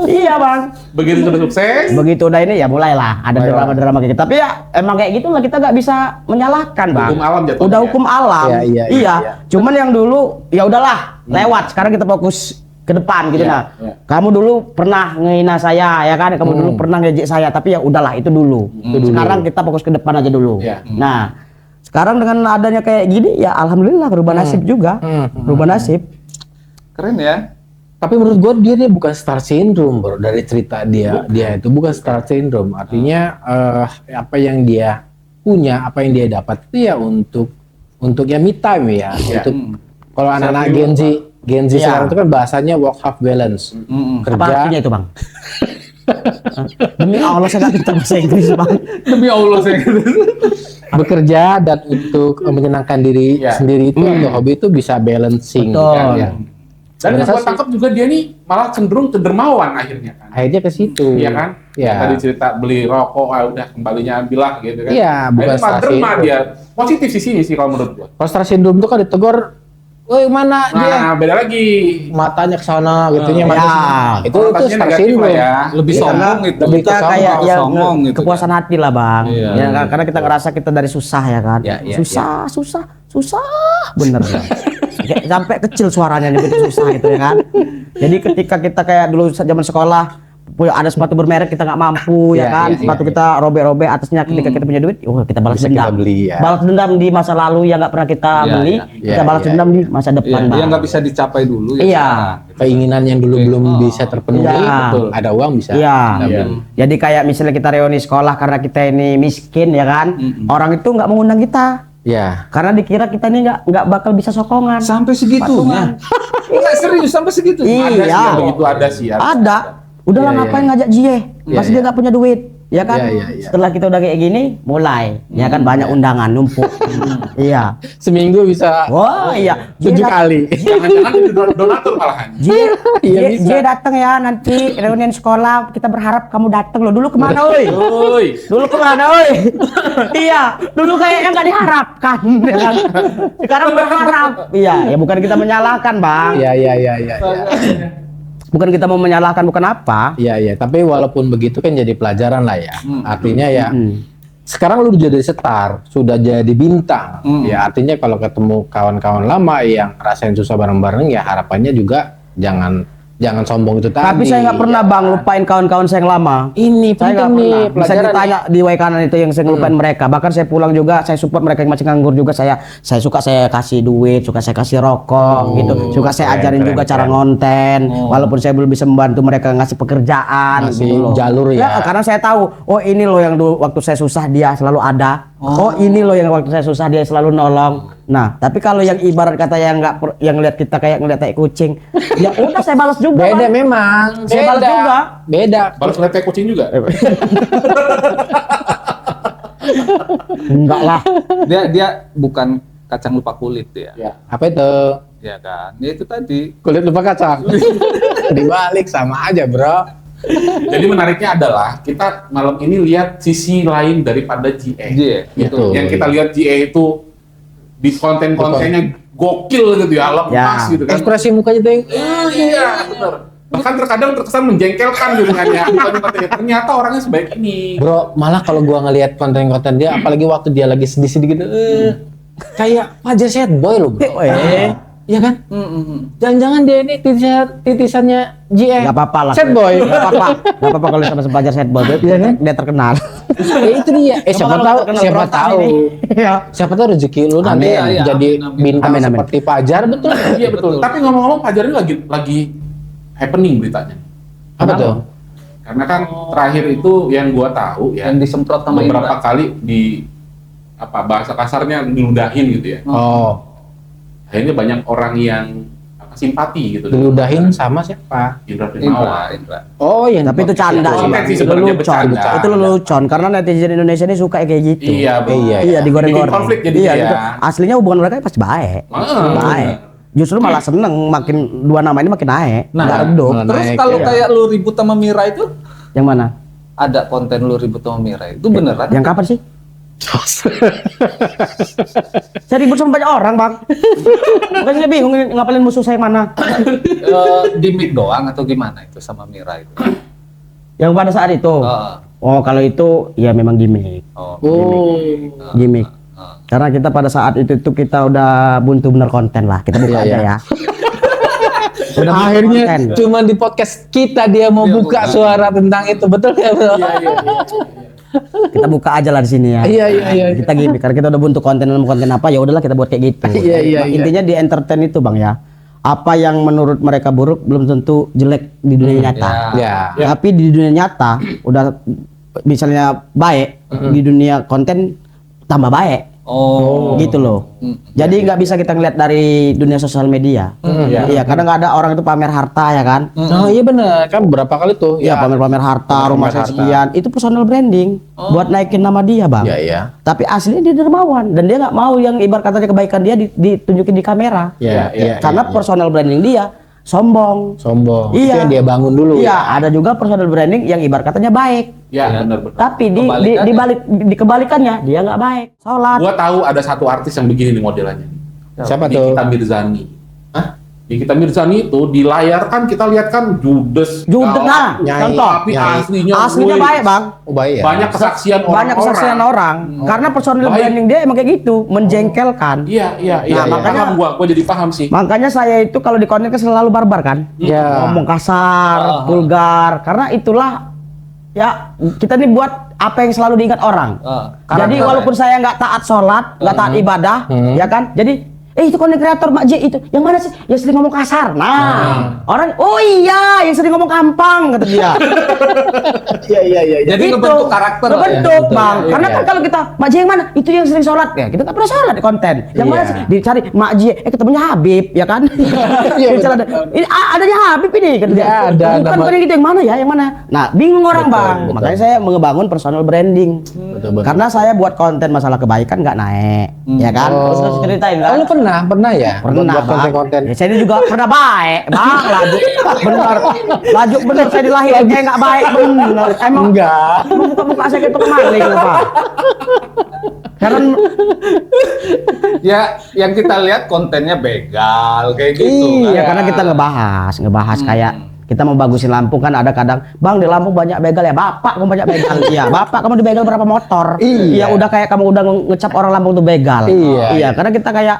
Iya, Bang. Begitu sudah sukses, Begitu udah ini ya mulailah ada drama-drama kayak gitu. Tapi ya emang kayak gitulah kita nggak bisa menyalahkan, Bang. Hukum alam jatuhnya Udah ya? hukum alam. Iya. Cuman yang dulu ya udahlah, lewat. Sekarang kita fokus ke depan gitu. Iya, Nah. iya. Kamu dulu pernah ngehina saya ya kan? Kamu dulu pernah ngejek saya, tapi ya udahlah itu dulu. Sekarang kita fokus ke depan aja dulu. Iya. Nah, sekarang dengan adanya kayak gini ya alhamdulillah berubah nasib juga. Berubah nasib. Keren ya. Tapi menurut gue dia bukan star syndrome bro, dari cerita dia itu bukan star syndrome. Artinya apa yang dia punya, apa yang dia dapat itu ya untuk ya me time ya. Untuk kalau anak-anak Gen Z sekarang itu kan bahasanya work hard balance. Apa Kerja artinya itu, Bang? Demi Allah saya nggak bisa bahasa Inggris, Bang. Demi Allah saya bekerja dan untuk menyenangkan diri sendiri itu atau hobi itu bisa balancing. Betul. ya. Dan yang gua tangkap juga dia nih malah cenderung ke dermawan akhirnya kan. Akhirnya ke situ. Iya kan? Iya. Tadi cerita beli rokok, udah kembalinya ambillah gitu kan. Iya, bukan Akhirnya malah star derma syndrome. dia. Positif sisinya sih kalau menurut gua. Kalau star syndrome itu kan ditegur, woi mana dia? Nah, beda lagi. Matanya ke sana gitunya Ya. itu Konotasinya star negatif lah syndrome. ya. lebih sombong itu. lebih Kita ke kayak yang sombong gitu kepuasan hati lah, Bang. Iya. Ya, karena kita ngerasa kita dari susah ya kan. Iya, Susah bener ya. Kayak sampai kecil suaranya nih begitu susah gitu ya kan. Jadi ketika kita kayak dulu zaman sekolah ada sepatu bermerek kita nggak mampu ya Iya, kan, iya, sepatu iya. kita robek-robek atasnya ketika kita punya duit, kita balas Bisa dendam. kita beli, ya. Balas dendam di masa lalu yang nggak pernah kita Iya, beli, iya. kita Iya, balas iya, dendam di masa depan, Iya, Bang. dia nggak bisa dicapai dulu ya. Iya. Keinginan yang dulu belum bisa terpenuhi, Iya. betul. Ada uang bisa. Iya. kita beli. Jadi kayak misalnya kita reuni sekolah karena kita ini miskin ya kan, orang itu nggak mengundang kita. Ya. Karena dikira kita ini nggak bakal bisa sokongan. Sampai segitunya. Enggak serius sampai segitu. Ada sih Iya. yang begitu ada sih. Ada. Udahlah Iya, ngapain iya. ngajak Jie? Iya, Pasti iya. dia nggak punya duit, ya kan? Iya, iya, iya. Setelah kita udah kayak gini, mulai, ya kan banyak undangan numpuk. Iya. Seminggu bisa Wah, iya. 7 kali. Jangan-jangan jadi donatur malahan. Iya, bisa. Jie datang ya nanti reunian sekolah. Kita berharap kamu datang loh. Dulu kemana, oi? Woi. Dulu kemana, oi? Iya, dulu kayaknya nggak diharapkan, ya kan? Sekarang berharap. Iya, ya bukan kita menyalahkan, Bang. Iya. Bukan kita mau menyalahkan, bukan apa. Iya. Tapi walaupun begitu kan jadi pelajaran lah ya. Artinya ya sekarang lu jadi star, sudah jadi bintang. Ya artinya kalau ketemu kawan-kawan lama yang rasain susah bareng-bareng ya harapannya juga jangan sombong itu tadi. Tapi saya nggak pernah, Bang, lupain kawan-kawan saya yang lama. Ini Saya nggak penting nih pernah. Bisa pelajaran. ditanya di way kanan itu yang saya ngelupain mereka. Bahkan saya pulang juga, saya support mereka yang masih nganggur juga. Saya suka saya kasih duit, suka saya kasih rokok, gitu. Suka saya ajarin juga cara ngonten. Walaupun saya belum bisa membantu mereka ngasih pekerjaan, Ngasih gitu loh. jalur ya. Karena saya tahu, oh ini loh yang dulu waktu saya susah dia selalu ada. Oh ini loh yang waktu saya susah dia selalu nolong. Nah, tapi kalau yang ibarat kata yang lihat kita kayak ngeliat kayak kucing, ya udah saya balas juga. Beda Bang. memang. Saya balas juga. Beda. Balas ngeliat kayak kucing juga. Enggak lah. Dia bukan kacang lupa kulit ya. Ya. Apa itu? Ya kan. Ya itu tadi. Kulit lupa kacang. Dibalik sama aja, Bro. Jadi menariknya adalah kita malam ini lihat sisi lain daripada GE. J, Gitu. Betul. Yang kita lihat GE itu di konten-kontennya gokil gitu ya, lepas Ya. gitu kan. Ekspresi mukanya tuh yang Iya, benar. Bahkan terkadang terkesan menjengkelkan gitu kan ya. Konten-kontennya. Ternyata orangnya sebaik ini. Bro, malah kalau gua ngelihat konten-konten dia, apalagi waktu dia lagi sedih-sedih gitu, kayak Fajar Set Boy loh, bro. Iya kan? Jangan-jangan dia ini titisannya GE. Gak apa-apa lah. Set Boy. Gak apa-apa. Gak apa-apa kalau sama sepajar set boy. Dia terkenal. Ya itu dia. Siapa Kalau tahu, terkenal siapa berontak tahu. ini. Iya. Siapa tahu rezeki lu nanti Amin. jadi Amin. bintang Amin, amin. seperti Fajar, betul? Iya betul. Tapi ngomong-ngomong Fajar ini lagi happening beritanya. Apa tuh? Karena kan terakhir itu yang gua tahu ya, Yang disemprot sama beberapa Indra. kali di bahasa kasarnya ngeludahin gitu ya. Oh, Akhirnya banyak orang yang simpati gitu. diludahin sama siapa? Indra Primawan. Indra. Oh, yang Tapi itu canda sih, Konten Bang. sih Itu sebenarnya, lelucon. bercanda. Itu lelucon karena netizen Indonesia ini suka kayak gitu. Iya, Bu. Iya, Iya, digoreng-goreng. Bikin konflik jadi Iya, ya. gitu. Aslinya hubungan mereka pasti baik. Baik. Justru malah seneng makin dua nama ini makin naik. Nah, Nggak redup. malah Terus naik, kalau ya. kayak lu ribut sama Mira itu, Yang mana? ada konten lu ribut sama Mira itu beneran? Yang kapan sih? Saya ribut sama banyak orang, Bang. Makanya saya bingung ini ngapalin musuh saya yang mana. Di mic doang atau gimana itu sama Mira itu? Yang pada saat itu. Heeh. Oh, kalau itu ya memang gimmick. Oh. Oh, Gimmick. Karena kita pada saat itu tuh kita udah buntu bener konten lah. Kita buka Iya, aja iya. ya. Udah buntu akhirnya konten. cuma di podcast kita dia mau Dia buka buka. suara tentang itu, betul nggak, Bro? Kita buka aja lah di sini ya. Iya, iya, iya. Kita gimmick karena kita udah buntu konten apa ya udahlah kita buat kayak gitu. Iya, iya, Nah, iya. Intinya di entertain itu, Bang ya. Apa yang menurut mereka buruk belum tentu jelek di dunia nyata. Ya. Tapi di dunia nyata udah misalnya baik, di dunia konten tambah baik. Oh. Gitu loh. Jadi nggak bisa kita ngeliat dari dunia sosial media. Iya, kadang nggak ada orang itu pamer harta ya kan. Oh iya benar, kan berapa kali tuh? Iya, pamer-pamer harta, rumah saya harta. sekian. Itu personal branding buat naikin nama dia, Bang. Iya, iya. Tapi aslinya dia dermawan dan dia nggak mau yang ibarat katanya kebaikan dia ditunjukin di kamera. Iya, iya. Karena personal branding dia sombong. Sombong. Iya. Itu yang dia bangun dulu. Iya, ada juga personal branding yang ibarat katanya baik. Ya, benar-benar. Tapi di kebalikannya dia nggak baik. Sholat. Gua tahu ada satu artis yang begini nih modelannya. Siapa tuh? Nikita Mirzani. Nikita Mirzani itu di layar kan kita lihat kan judes. Judes, nah, galak, contoh. Tapi Nyai. Aslinya wih, baik, Bang. Oh, baik ya. Banyak kesaksian orang. Banyak kesaksian orang. Karena personal Baik. branding dia emang kayak gitu, menjengkelkan. Iya. Nah, makanya- Paham gua jadi paham sih. Makanya saya itu kalau di konten kan selalu barbar kan. Iya. Ngomong kasar, vulgar. Karena itulah ya kita nih buat apa yang selalu diingat orang. Jadi Karakter, walaupun saya nggak taat sholat, nggak taat ibadah, ya kan? Jadi itu konten kreator Mak J itu yang mana sih? Yang sering ngomong kasar. Nah, orang oh iya yang sering ngomong gampang kata dia. Iya. Jadi Itu, ngebentuk karakter lah ya. ngebentuk, Bang. Iya, Karena iya. kan kalau kita Mak J yang mana? Itu yang sering sholat ya. Kita nggak pernah sholat di konten. Yang mana Iya. sih? Dicari Mak J. Ketemunya Habib, ya kan? Iya, Dicari ada. Ini adanya Habib ini. Kata dia. Iya, ada Bukan nama- bukan yang gitu yang mana ya? Yang mana? Nah, bingung orang, Bang. betul. Makanya saya mengebangun personal branding. Betul. Karena saya buat konten masalah kebaikan nggak naik, ya kan? Terus ceritain Oh, kan? lu pernah ya? Pernah, buat Bang. konten-konten. Ya, saya ini juga pernah baik, Bang. Laju bener saya dilahirkan kayak nggak baik bener. Emang Enggak. emang muka saya kayak maling apa? Karena Ya, yang kita lihat kontennya begal kayak gitu. iya, kan. karena kita ngebahas kayak kita mau bagusin Lampung kan ada kadang, Bang di Lampung banyak begal ya, Bapak kamu banyak begal. Iya, Bapak kamu di begal berapa motor? Iya. Udah kayak kamu udah ngecap orang Lampung tuh begal. Iya. Karena kita kayak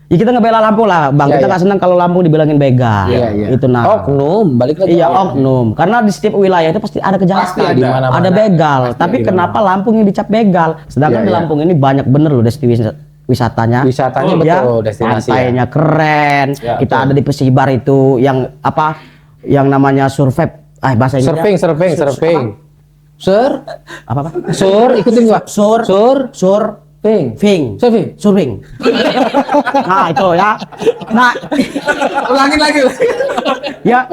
ya kita ngebela Lampung lah, Bang. Iya, Kita iya. nggak senang kalau Lampung dibilangin begal. Iya. Itu nah. Oknum, balik lagi. Iya, oknum. Karena di setiap wilayah itu pasti ada Pasti kejahatan. ada. Di mana-mana. Ada begal. Pasti Tapi ada. kenapa Lampung yang dicap begal? Sedangkan Iya, di iya. Lampung ini banyak bener loh destinasi wisatanya. Wisatanya Ya, betul, destinasi. pantainya keren. Ya, Kita betul. ada di Pesibar itu yang apa? Yang namanya survey. Bahasa Inggrisnya. Surfing. Sur, Apa? sur, ikutin gua. Sur. Ping. Surfing. Surfing. Nah, itu ya. Nah, Ulangin lagi. ya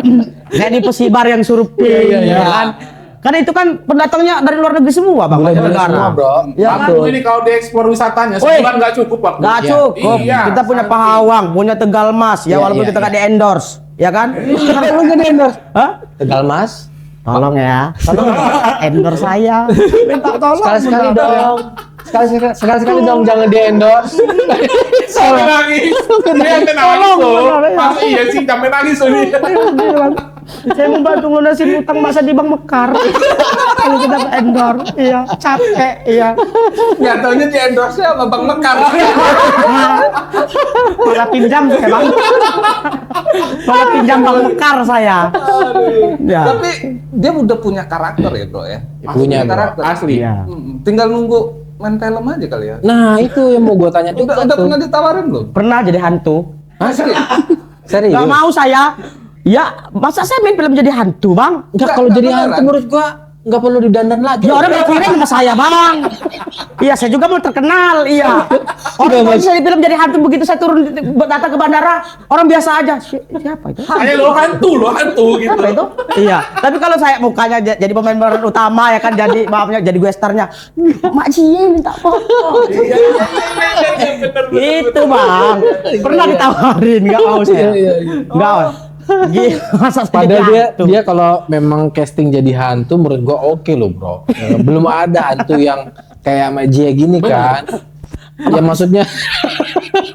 kayak di Pesibar yang surfing, ya kan? Karena itu kan pendatangnya dari luar negeri semua, Bang. Boleh banyak negara. semua, bro. Ya, Lampung ini kalau diekspor wisatanya Woi. sebulan nggak cukup, Pak. nggak cukup. Iya, Kita punya saking. Pahawang, punya Tegal Mas, ya Iya, walaupun iya, kita nggak di endorse, ya kan? Kenapa lu nggak di-endorse? Hah? Tegal Mas. Tolong ya, tolong endorse saya. Minta tolong. Sekali-sekali minta dong. Sekali-sekali dong jangan di-endorse. Sampai nangis. Dia sampai nangis Tolong, tuh. benar, ya. Masa iya sih sampai nangis tuh dia. tolong. Saya mau bantu lunasin utang masa di Bank Mekar. Kalau kita endor, iya, capek, iya. Nggak taunya di endorse sama Bang Mekar. Malah pinjam saya, Bang. Malah pinjam Bank Mekar saya. Ya. Tapi dia udah punya karakter ya bro ya. Punya, bro. karakter. Asli. Iya. Tinggal nunggu main film aja kali ya. Nah, itu yang mau gue tanya juga Udah tuh. pernah ditawarin belum? Pernah jadi hantu. Asli. Serius? Gak mau saya. Ya, masa saya main film jadi hantu, Bang? Enggak, kalau Nggak jadi beneran. hantu menurut gua nggak perlu didandan lagi. Ya orang mikirin sama saya, Bang. Iya, saya juga mau terkenal, iya. Orang kalau saya di film jadi hantu begitu saya turun datang ke bandara, orang biasa aja. Siapa itu? Kayak lo hantu gitu. Apa itu? Iya. Tapi kalau saya mukanya jadi pemain peran utama ya kan jadi maafnya jadi guesternya. Mak Cie minta foto. Itu, Bang. Pernah ditawarin, enggak mau saya. Enggak mau. Gitu, masa saya Padahal jadi hantu? dia kalau memang casting jadi hantu menurut gua oke loh bro. Ya, belum ada hantu yang kayak Mak Jia gini kan. Ya maksudnya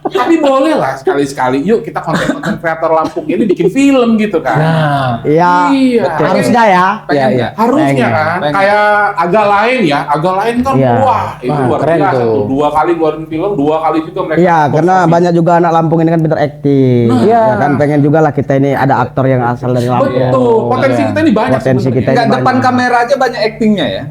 Tapi boleh lah sekali-sekali. Yuk kita konten-konten kreator Lampung ini bikin film gitu kan. nah Iya. Iya. Harusnya ya. Pengen Iya, iya. nggak? Harusnya Pengen. kan, Pengen. kayak agak lain ya, agak lain kan Iya. wah itu Wah, luar keren biasa tuh. tuh. 2 kali keluarin film, 2 kali juga mereka. Iya, box karena office. banyak juga anak Lampung ini kan pintar acting. Iya. Ya kan pengen juga lah kita ini ada aktor yang asal dari Lampung. Betul, potensi Iya. kita ini banyak Potensi sebenarnya. kita ini Nggak depan banyak. kamera aja banyak aktingnya ya.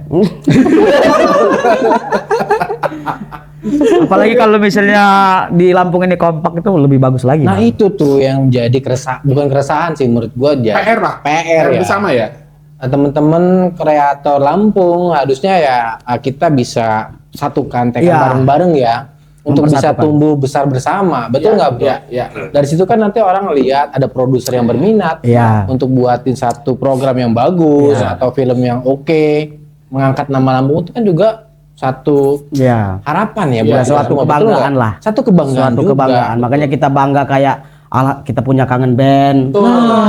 Apalagi kalau misalnya di Lampung ini kompak itu lebih bagus lagi. nah Bang. itu tuh yang jadi bukan keresahan sih menurut gua aja. PR lah, PR ya. bersama ya. Nah, teman-teman kreator Lampung harusnya ya kita bisa satukan tekad Iya. bareng-bareng ya untuk bisa Mempersatukan. tumbuh besar bersama. Betul nggak bro? Iya, iya. Dari situ kan nanti orang lihat ada produser yang berminat Iya. untuk buatin satu program yang bagus Iya. atau film yang oke, mengangkat nama Lampung itu kan juga satu Iya. harapan ya, Iya, buat suatu semua, betul kebanggaan nggak? lah. Satu kebanggaan Suatu juga. kebanggaan. Makanya kita bangga kayak kita punya Kangen Band,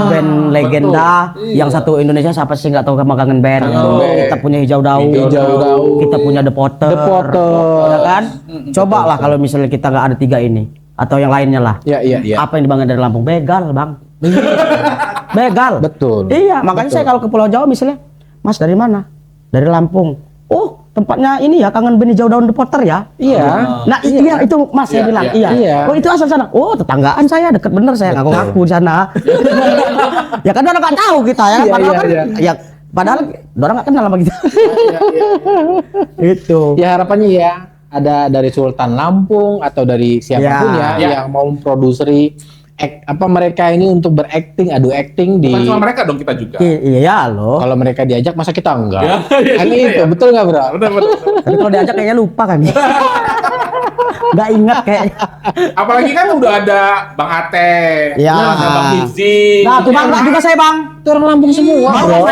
band legenda Betul. yang satu Indonesia siapa sih nggak tahu sama Kangen Band. Kangen Band. Kita punya Hijau Daun, Hijau Daun. kita punya The Potter, The Potter. ya kan? Coba lah kalau misalnya kita nggak ada 3 ini atau yang lainnya lah. Ya, iya, iya. Apa yang dibanggakan dari Lampung? Begal, Bang. Begal. Betul. Iya, makanya saya kalau ke Pulau Jawa misalnya, Mas dari mana? Dari Lampung. Oh, tempatnya ini ya Kangen Band Hijau Daun The Potter ya? Iya. Nah, iya itu Mas saya Iya, bilang, iya, iya. iya. Oh, itu asal sana. Oh, tetanggaan saya deket bener saya ngaku-ngaku di sana. Ya kan orang nggak tahu kita ya, Iya, padahal iya, kan iya. ya padahal orang nggak kenal sama kita. Itu. Ya harapannya ya ada dari Sultan Lampung atau dari siapapun Ya. ya yang mau memproduksi mereka ini untuk berakting, adu acting di Bukan cuma mereka dong, kita juga. Iya loh. kalau mereka diajak masa kita enggak? Ya, iya Kan juga itu ya. betul nggak bro? Benar, benar. Tapi kalau diajak kayaknya lupa kan. Nggak ingat kayaknya. Apalagi kan udah ada Bang Ate, Iya. ada Bang Mizi. Nah, tuh Bang, enggak juga saya, Bang. Itu orang Lampung semua Bang, bro.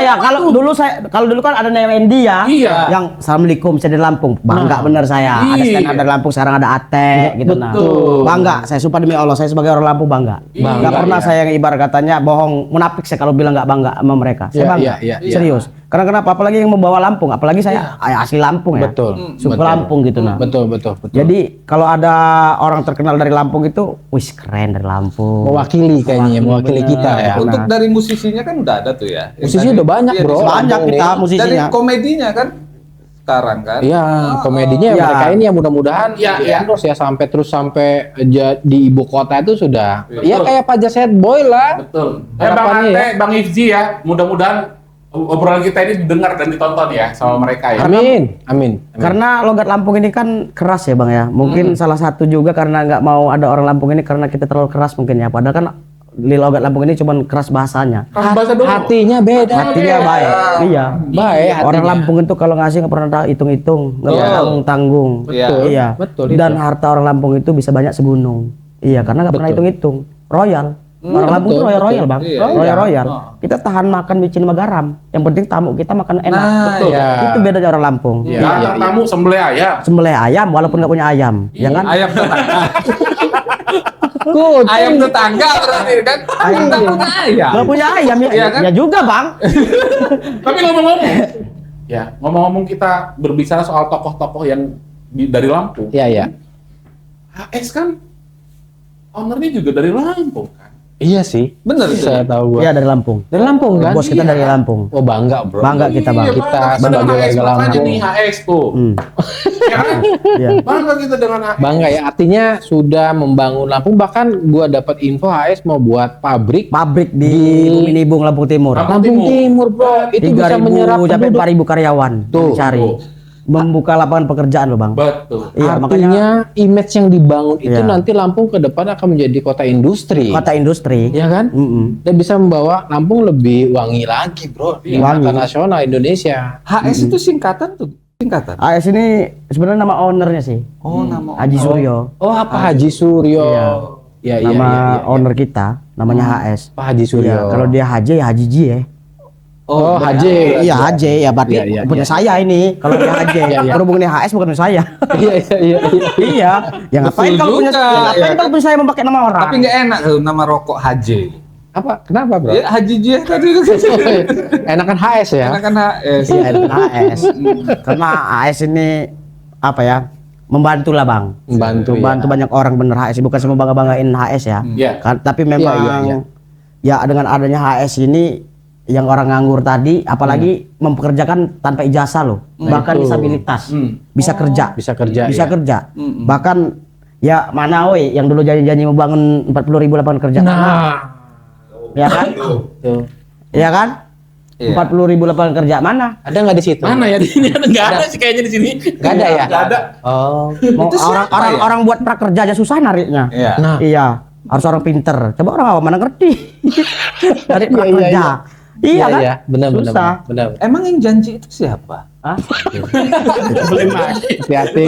kalau dulu kan ada Naya Wendy ya. Iya. Yang Assalamualaikum saya dari Lampung. Bangga bener saya. Ada Iya. stand up dari Lampung, sekarang ada Ate gitu nah. Betul. Bangga, saya sumpah demi Allah, saya sebagai orang Lampung bangga. Iya. Nggak pernah saya yang ibarat katanya bohong, munafik saya kalau bilang nggak bangga sama mereka. Saya Iya, bangga. iya, iya, iya. Serius. Karena kenapa? Apalagi yang membawa Lampung, apalagi saya asli Lampung ya. Betul. Suku Betul. Lampung gitu nah. Betul, betul, betul. Jadi kalau ada orang terkenal dari Lampung itu, wis keren dari Lampung. mewakili kayaknya, mewakili bener. kita ya. Untuk dari musisinya kan udah ada tuh ya. Musisi Yang udah banyak, iya, bro. di- Banyak kita Dari musisinya. komedinya kan sekarang kan. Iya, komedinya Iya. mereka ini yang mudah-mudahan Iya, iya. terus ya sampai di ibu kota itu sudah. Betul. Ya kayak Pajak Set Boy lah. Betul. Bang Harapannya Ate, ya. Bang Ifji ya, mudah-mudahan obrolan kita ini didengar dan ditonton ya sama mereka ya. Amin, amin. Amin. Karena logat Lampung ini kan keras ya Bang ya. Mungkin salah satu juga karena nggak mau ada orang Lampung ini karena kita terlalu keras mungkin ya. Padahal kan di logat Lampung ini cuma keras bahasanya. Keras bahasa dulu. Hatinya beda. Hatinya baik. Iya. Baik. Orang hatinya. Lampung itu kalau ngasih nggak pernah hitung-hitung, nggak Iya. pernah tanggung-tanggung. Betul. Iya. Betul, Dan harta orang Lampung itu bisa banyak segunung. Iya, karena nggak pernah Betul. hitung-hitung. Royal. Orang Lampung itu betul, royal Bang. Iya, Royal. Kita tahan makan micin sama garam. Yang penting tamu kita makan enak. Nah, Betul. ya. Itu bedanya orang Lampung. Iya, Datang iya, iya. tamu sembelih ayam. Sembelih ayam walaupun nggak punya ayam, ya kan? Ayam tetangga. Kucing. Ayam tetangga berarti kan. Ayam Nggak tetangga. punya ayam. Nggak punya ayam ya, Iya kan? ya juga Bang. Tapi ngomong-ngomong, ya ngomong-ngomong kita berbicara soal tokoh-tokoh yang dari Lampung. Iya, iya. HS kan ownernya juga dari Lampung kan. Iya sih. Bener itu. Saya tahu gua. Iya dari Lampung. Dari Lampung kan? Bos kita dari Lampung. Oh bangga bro. Bangga kita bang. Iya, Kita bangga sebagai dengan HS, warga makanya Lampung. nih HS tuh. Ya kan? Iya. Bangga kita dengan HS. Bangga ya, artinya sudah membangun Lampung. Bahkan gua dapat info HS mau buat pabrik Pabrik di Bumi Nibung Lampung Timur. Lampung Lampung Timur bro. Itu bisa 3.000 menyerap sampai penduduk. 4.000 karyawan. Tuh. Cari. Membuka lapangan pekerjaan loh bang. Betul. Iya makanya Artinya image yang dibangun itu Iya. nanti Lampung ke depan akan menjadi kota industri. kota industri. Ya kan? Dan bisa membawa Lampung lebih wangi lagi bro di mata nasional Indonesia. HS itu singkatan tuh, singkatan. AS ini sebenarnya nama ownernya sih. Oh, nama Haji Suryo. Oh apa Haji Suryo? Iya. Ya, Nama owner kita namanya HS. Pak Haji Suryo. Iya, kalau dia Haji ya Haji Ji ya. Oh, Haji. Iya Haji ya berarti Iya, iya, punya iya. saya ini. Kalau dia Haji berhubung ini HS bukan punya saya. Iya iya. Iya. Ya ngapain Betul kalau punya juga, ya, ngapain ya. kalau punya saya memakai nama orang? Tapi nggak enak tuh nama rokok HJ. Apa? Kenapa bro? Ya Haji J tadi itu. Enakan HS ya. Karena kan HS. Iya, itu HS. Karena HS ini apa ya? Membantu lah bang. Membantu, Membantu ya. banyak orang bener HS. Bukan semua bangga-banggain HS ya. Iya. Tapi memang iya. ya dengan adanya HS ini yang orang nganggur tadi, apalagi mempekerjakan tanpa ijazah loh, bahkan Itu. disabilitas bisa kerja, Bisa kerja. bisa ya. kerja. Bahkan ya mana woi yang dulu janji-janji membangun 40.000 lapangan kerja, Nah, ya kan? tuh. Ya kan? Iya. 40.000 lapangan kerja mana? Ada nggak di situ? Mana ya di sini? Nggak ada sih kayaknya di sini. Nggak ada ya? Nggak ada. Oh. Mau Itu siapa orang ya? orang buat prakerja aja susah nariknya. Iya. Nah, Iya, harus orang pinter. Coba orang awam mana ngerti. Dari Iya, prakerja. Iya kan? Iya, benar benar. Susah. Benar. Emang yang janji itu siapa? Hah? Belum lagi. Hati-hati.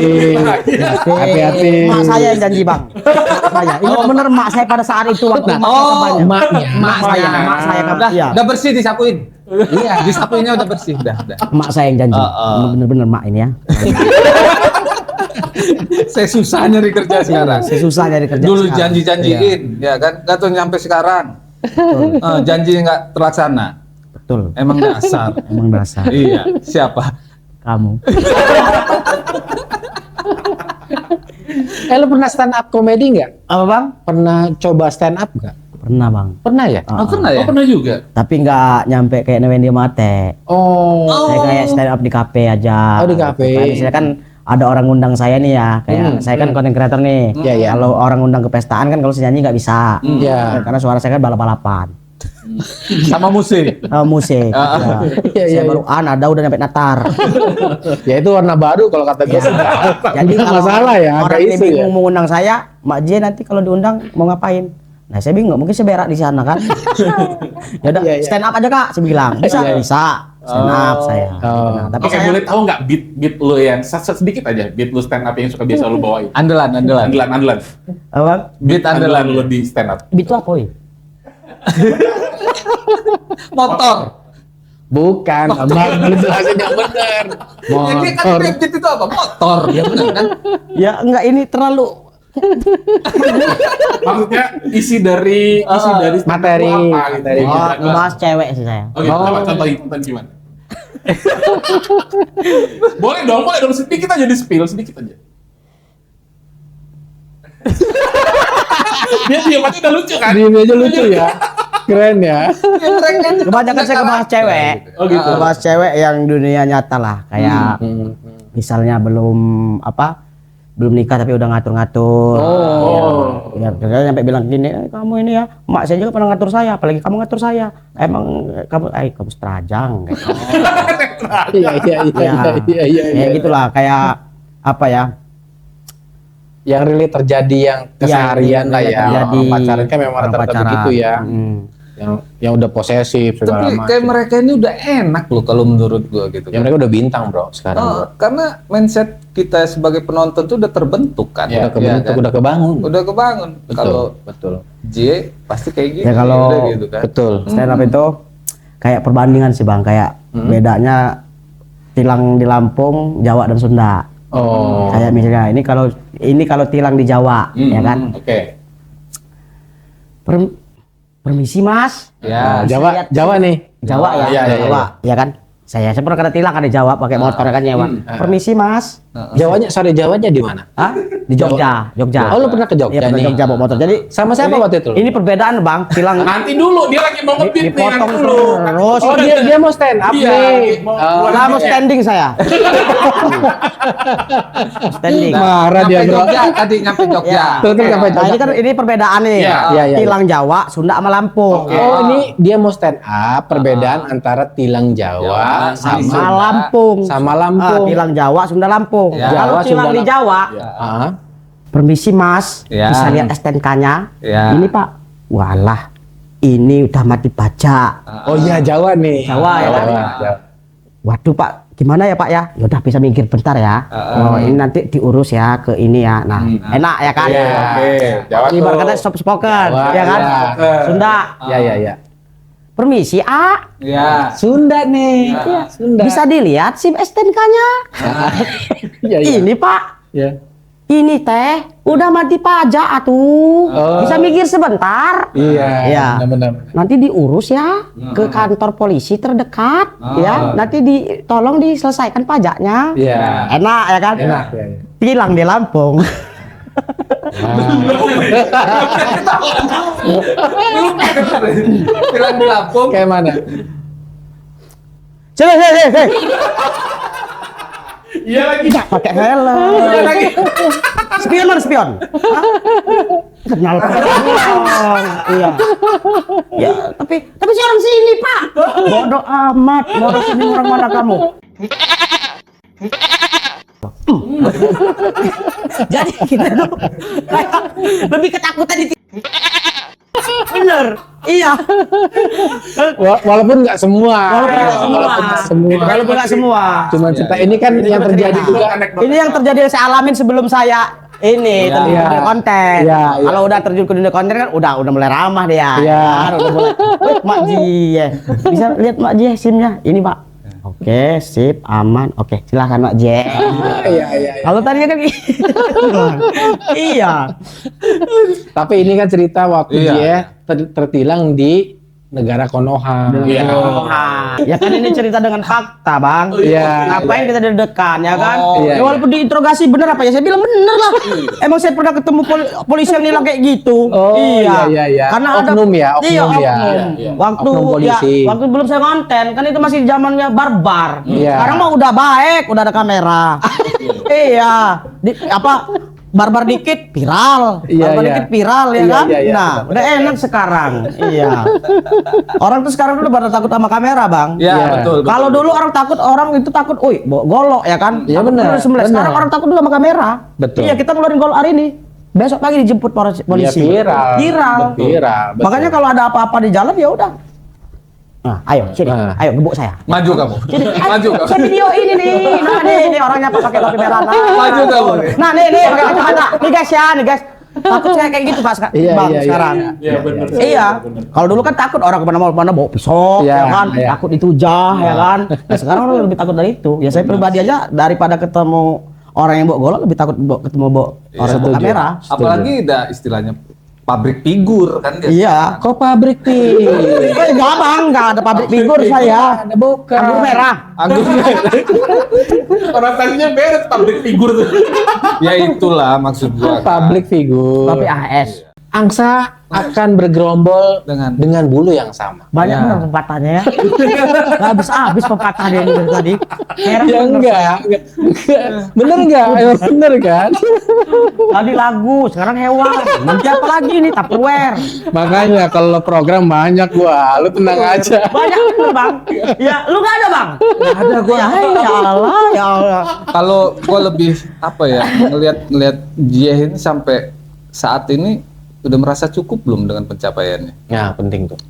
Hati-hati. Mak saya yang janji bang. Mak saya. Ingat bener mak saya pada saat itu waktu mak saya kampanye. Emaknya. Mak saya Udah, iya. udah bersih disapuin. Iya, disapuinnya udah bersih, udah. Mak saya yang janji. Bener-bener mak ini ya. Saya susah nyari kerja sekarang. Saya susah nyari kerja. Dulu sekarang. janji-janjiin, ya kan? Gak tuh nyampe sekarang. Janji nggak terlaksana. Betul. Emang dasar. Emang dasar. Iya, siapa? Kamu. Lo pernah stand up komedi nggak? Apa bang? Pernah coba stand up nggak? Pernah bang. Pernah ya? Oh, pernah ya? Oh pernah juga. Tapi nggak nyampe kayak Wendy Mate. Oh. Saya kayak stand up di kafe aja. Oh, di kafe. Kayak misalnya kan ada orang ngundang saya nih ya, kayak saya kan content creator nih. Iya, iya. Kalau orang ngundang ke pestaan kan kalau saya nyanyi nggak bisa. Iya. Karena suara saya kan balap-balapan. Sama musik. Musik. ya. Iya, iya, Saya baru ada udah nyampe Natar. Ya itu warna baru kalau kata gue. Jadi Nggak kalau masalah ya, orang nggak ini isu ya. bingung mau ngundang saya, Mak J nanti kalau diundang mau ngapain? Nah saya bingung, mungkin saya berak di sana kan. Ya udah Iya, iya. stand up aja kak, saya bilang. Bisa, Iya, iya. bisa. Stand up saya. Oh. Nah, tapi Oke, saya boleh tahu nggak beat lo yang sedikit aja beat lo stand up yang suka biasa lo bawain? Andalan. Andalan. apa? Beat andalan. lo di stand up. Itu apa ya? Motor. Bukan, abang lu jelasin yang benar. Ya, dia kan beat itu apa? Motor. Ya benar kan? Ya enggak ini terlalu Maksudnya isi dari stand up materi, lo apa gitu? materi. ngebahas cewek sih saya. Oke, coba contohin gimana? boleh dong sedikit aja di spill sedikit aja. Dia diam aja udah lucu kan? Diem aja lucu ya. Keren ya. Kebanyakan saya ngebahas cewek. Oh gitu. Ngebahas cewek yang dunia nyata lah, kayak misalnya belum nikah tapi udah ngatur-ngatur. Ya, saya sampai bilang gini, kamu ini ya, mak saya juga pernah ngatur saya, apalagi kamu ngatur saya. Emang kamu seterajang kayak. Iya. Ya gitulah, kayak apa ya? Yang really terjadi yang keseharian lah ya. terjadi. Orang pacaran kan memang Orang rata-rata pacaran. begitu ya. Yang udah posesif segala Tapi macam. kayak mereka ini udah enak loh kalau menurut gua gitu. Ya mereka udah bintang bro sekarang. Bro. Karena mindset kita sebagai penonton tuh udah terbentuk kan. Udah kebentuk, udah kebangun. Udah kebangun. Kalau betul. J pasti kayak gitu. Ya, kalau- udah gitu kan. Betul. Stand up itu kayak perbandingan sih bang, kayak bedanya tilang di Lampung, Jawa dan Sunda. Oh. Kayak misalnya ini kalau tilang di Jawa, ya kan? Oke. Permisi mas. Ya, Jawa nih. Jawa ya, Iya, iya, Jawa, ya kan? Saya pernah kena tilang kan di Jawa pakai motor kan nyewa. Permisi mas, Jawanya di mana? Hah? Di Jogja. Oh, lu pernah ke Jogja Iya, pernah nih? Jogja bawa motor. Jadi Sama siapa ini- waktu itu? Ini perbedaan Bang, tilang Nanti dulu dia lagi mau nge-beat nih, nanti dipotong dulu. terus. Oh, dia mau stand up Iya, nih. mau Oh, keluar. Lah mau standing saya. Standing. marah dia, Nyampe bro. Jogja tadi, nyampe Jogja. Ya. Tuh, sampai Nah, ini kan ini perbedaan nih. Iya. Iya, iya. Tilang Jawa, Sunda sama Lampung. Oke. Oh, ini dia mau stand up, perbedaan antara tilang Jawa Jawa, Sama sama Lampung. sama Lampung. Tilang Jawa, Sunda Lampung. Ya. Kalau Jawa, tilang Sunda, di Jawa, Ah, permisi Mas, Ya. bisa lihat STNK-nya. Ya. Ini Pak, walah, ini udah mati pajak. Oh iya, Jawa nih. Jawa, ya kan? Jawa. Waduh Pak, gimana ya Pak ya? Yaudah bisa minggir bentar ya. Oh ini nanti diurus ya ke ini ya. Nah enak ya kan? Iya, oke. Jawa tuh. Ibarat kata stop spoken, Jawa, ya kan? iya. Sunda. Ya. Permisi A, Ya. Sunda nih. Iya, Sunda. bisa dilihat SIM STNK-nya. Iya, iya. Ini Pak, Ya. ini teh udah mati pajak atuh. Oh. Bisa mikir sebentar. Iya. Iya. Benar-benar. Nanti diurus ya ke kantor polisi terdekat ya. Nanti tolong diselesaikan pajaknya. Iya. Enak ya kan? Enak ya. Tilang di Lampung. Tilang di Lampung. Kayak mana? Coba, Iya lagi. pakai helm. Iya lagi. Spion mana spion? Hah? Kenal pulang. Iya. Ya, tapi si orang sini, Pak. Bodoh amat. Bodoh sini orang mana kamu? Jadi kita tuh kayak lebih ketakutan di bener. Iya. Walaupun nggak semua. Walaupun nggak semua. Walaupun nggak semua. Cuman cerita ini kan yang terjadi juga. Ini yang terjadi yang saya alamin sebelum saya ini Iya. terjun ke Iya. dunia konten. Iya, iya. Kalau udah terjun ke dunia konten kan udah mulai ramah dia. Iya. Kan, udah mulai. Mak Ji, ya. Bisa lihat Mak Ji SIM-nya. Ini Pak. Oke, sip, aman. Oke, silakan Mak Ji. Iya. Kalau tadinya kan gitu. Iya. Tapi ini kan cerita waktu Iya. dia tertilang di negara Konoha. Iya. Nah, ya kan ini cerita dengan fakta, Bang. Iya. Ngapain kita deg-degan ya kan? Oh, iya, Ya, walaupun diinterogasi bener apa ya? Saya bilang bener lah. Emang saya pernah ketemu polisi yang nilang kayak gitu. Oh, iya. Karena Oknum ya, oknum iya, ya. oknum. Iya. Waktu Oknum polisi. ya, waktu belum saya konten, kan itu masih zamannya barbar. Iya. Sekarang mah udah baik, udah ada kamera. Iya. Barbar dikit viral, Iya, barbar iya. dikit viral ya Iya, kan? iya, iya, Nah, benar, udah enak sekarang. Iya. Orang tuh sekarang udah pada takut sama kamera, Bang. Ya, Iya. betul. Kalau dulu orang takut, golok ya kan? Iya, Takut benar, disembelih. Sekarang benar. orang takut dulu sama kamera. Betul. Iya, kita ngeluarin golok hari ini. Besok pagi dijemput polisi. Iya, viral. Viral. Viral. betul. Makanya kalau ada apa-apa di jalan ya udah. Nah, ayo sini. Nah. Ayo gebuk saya. Maju kamu. Sini. Maju kamu. Saya video ini nih. Nah, nih orangnya pakai topi merah. Nah, Maju kamu. Nah, nih pakai kacamata. Nih guys ya, nih guys. Takut saya kayak gitu Pak Iya, Bang iya, sekarang. Iya, benar. Iya. Kalau dulu kan takut orang kemana-mana bawa pisau, Iya, ya kan, iya. takut ditujah, ya kan. Nah, sekarang orang lebih takut dari itu. Ya saya pribadi aja daripada ketemu orang yang bawa golok lebih takut ketemu bawa orang yang bawa setuju. kamera. Apalagi ada istilahnya pabrik figur kan dia. Iya. Kok pabrik nih? Enggak Bang, enggak ada pabrik figur saya. Ada bukan. Anggur merah. Anggur Konotasinya beres pabrik figur tuh. ya itulah maksud gua. Public figure. Tapi AS. Angsa akan bergerombol Dengan- dengan bulu yang sama. Banyak Ya. benar pepatahnya ya. Nggak habis pepatahnya ini dari tadi. Heran Ya bener. enggak. Bener enggak? Emang bener kan? Tadi lagu, sekarang hewan. Nanti apa lagi nih Tupperware. Makanya kalau program banyak gua, lu tenang aja. Banyak bener Bang. Ya, lu nggak ada Bang? Nggak ada gua. Ya Allah. Kalau gua lebih apa ya ngelihat dia ini sampai saat ini udah merasa cukup belum dengan pencapaiannya? Ya, penting tuh.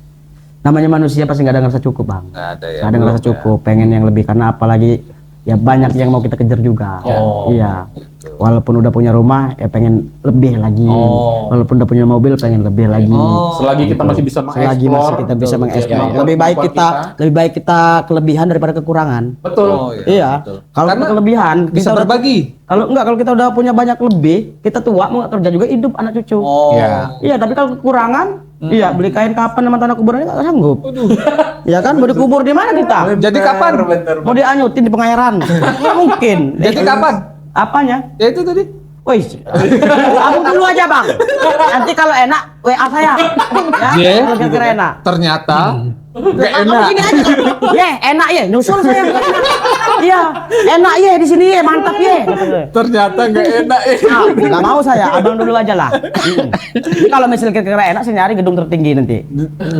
Namanya manusia pasti nggak ada ngerasa cukup Bang. Nggak ada ya. Nggak ada ngerasa belum ya. cukup, pengen yang lebih karena apalagi ya banyak yang mau kita kejar juga. Oh, Iya. Walaupun udah punya rumah ya pengen lebih lagi. Walaupun udah punya mobil pengen lebih lagi. Selagi kita masih bisa Selagi mengeksplor. masih kita bisa mengeksplor. Iya, Lebih baik kemampuan lebih baik kita kelebihan daripada kekurangan. Betul. Oh, Iya. betul. Kalau Karena kita kelebihan, bisa kita udah- berbagi. kalau kita udah punya banyak lebih, kita tua mau nggak kerja juga hidup anak cucu. Oh. Iya. Iya, tapi kalau kekurangan, iya beli kain kapan sama tanah kuburannya nggak sanggup. Iya kan, mau dikubur di mana kita? Jadi kapan? Mau dianyutin di pengairan? Nggak mungkin. Jadi kapan? Apanya? Ya itu tadi. Woi, abang dulu aja bang. Nanti kalau enak WA saya. Ya, kalau kira-kira enak. Ternyata nggak Abang enak. Sini aja. Ye, enak ye. Nyusul saya. Iya, enak ye di sini ye, mantap ye. Ternyata nggak enak. Nah, nggak mau saya, abang dulu aja lah. Jadi kalau misalnya kira-kira enak, saya nyari gedung tertinggi nanti.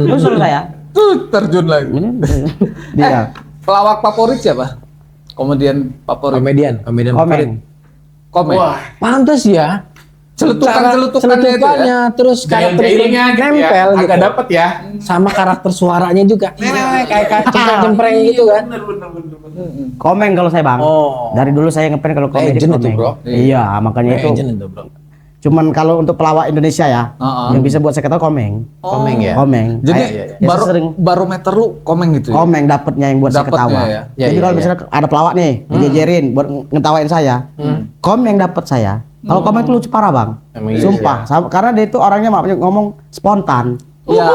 Nyusul saya. Tuh terjun lagi. Dia. Pelawak favorit siapa? Komedian favorit. Komedian favorit. Komeng. Wah, Pantes ya. Celutukannya itu ya. terus jail-jailnya gitu ya, nempel agak gitu. dapet ya. Sama karakter suaranya juga. Kayak cempreng gitu kan. Bener. Komeng kalau saya bang. Oh. Dari dulu saya ngepeng kalau komedi Legend itu, komeng. bro. Iya, makanya itu. Legend itu, bro. Cuman kalau untuk pelawak Indonesia ya, yang bisa buat saya ketahui Komeng. Komeng ya. Komeng. Jadi Ya, saya sering barometer lu Komeng gitu ya? Komeng dapetnya yang buat saya Dapetnya ketawa. ya? Ya, Jadi ya, kalau ya. misalnya ada pelawak nih, dijejerin buat ngetawain saya, Komeng dapet saya. Kalau Komeng itu lucu parah bang, Emang iya, sumpah. Karena dia itu orangnya ngomong spontan. Iya.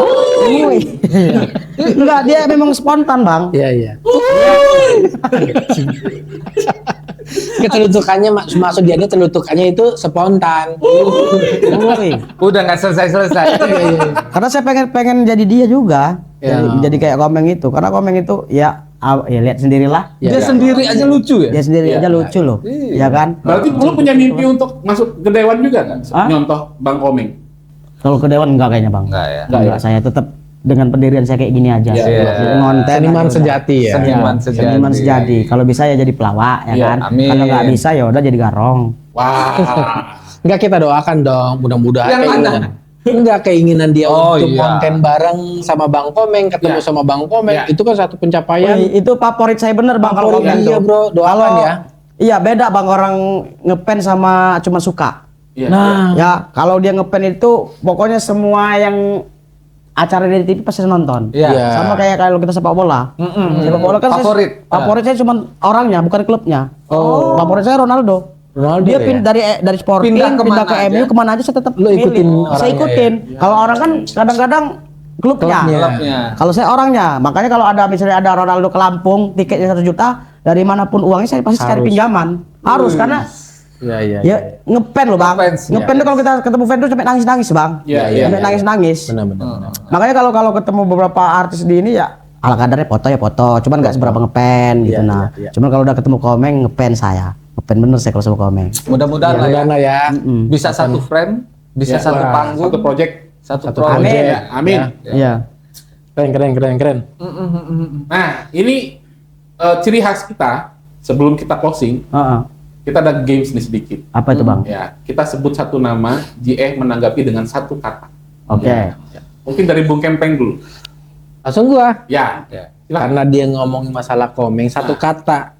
Enggak, dia memang spontan bang. Iya. Ketelutukannya maksud dia telutukannya itu spontan. Woi. Udah nggak selesai. Karena saya pengen jadi dia juga. Ya. Jadi kayak Komeng itu. Karena Komeng itu ya lihat sendirilah. Ya, Dia sendiri aja lucu ya? Dia sendiri aja lucu loh. Ya kan? Berarti lu punya mimpi untuk masuk ke Dewan juga kan? Hah? Nyontoh Bang Komeng. Kalau ke Dewan enggak kayaknya bang. Enggak ya? Enggak, saya tetap dengan pendirian saya kayak gini aja. Iya, Jadi ngonten Seniman aja udah. sejati ya. Seniman sejati. Kalau bisa ya jadi pelawak ya Iya, kan. amin. Kalau nggak bisa ya udah jadi garong. Wah. Enggak, kita doakan dong, mudah-mudahan Yang mana? Enggak, keinginan dia Oh, untuk iya. konten bareng sama Bang Komeng, ketemu Iya. sama Bang Komeng, Iya. itu kan satu pencapaian. Wih, itu favorit saya bener bang kalau Favorit, komen iya, tuh. bro. Doakan Kalau- ya. Iya beda bang orang ngepen sama cuma suka. Iya. Nah, Ya kalau dia ngepen itu pokoknya semua yang acara di TV pasti saya nonton. Iya. Sama kayak kalau kita sepak bola. Sepak bola kan Favorit. favorit saya cuma orangnya bukan klubnya. Favorit saya Ronaldo. Ronaldo Dia ya? dari Sporting Pindah pindah, kemana ke aja? MU kemana aja saya tetap Lu ikutin milih. Saya orangnya ikutin. Kalau orang kan kadang-kadang klubnya. Klubnya. Kalau saya orangnya. Makanya kalau ada misalnya ada Ronaldo ke Lampung tiketnya 1 juta dari manapun uangnya saya pasti cari pinjaman. Harus karena Iya. ya ngepen loh bang. Ngefans, Ngepen tuh kalau kita ketemu fan tuh sampai nangis bang. Iya. Sampai nangis. Benar. Makanya kalau ketemu beberapa artis di ini ya ala kadarnya foto ya foto, cuman nggak seberapa ngepen gitu. Nah, cuman kalau udah ketemu Komeng ngepen saya, ngepen bener saya kalau sama Komeng. Mudah-mudahan lah ya. Mudah-mudahan ya. Bisa satu frame, bisa satu Wah, panggung, satu project. satu satu project. Amin. Ya, amin. Iya. Keren. Nah, ini ciri khas kita sebelum kita closing, Heeh. kita ada games nih sedikit. Apa itu bang? Ya, kita sebut satu nama, JE menanggapi dengan satu kata. Oke. Ya. Mungkin dari Bung Kempeng dulu. Langsung gua. Ya. Ya. Silakan. Karena dia ngomongin masalah Komeng, satu kata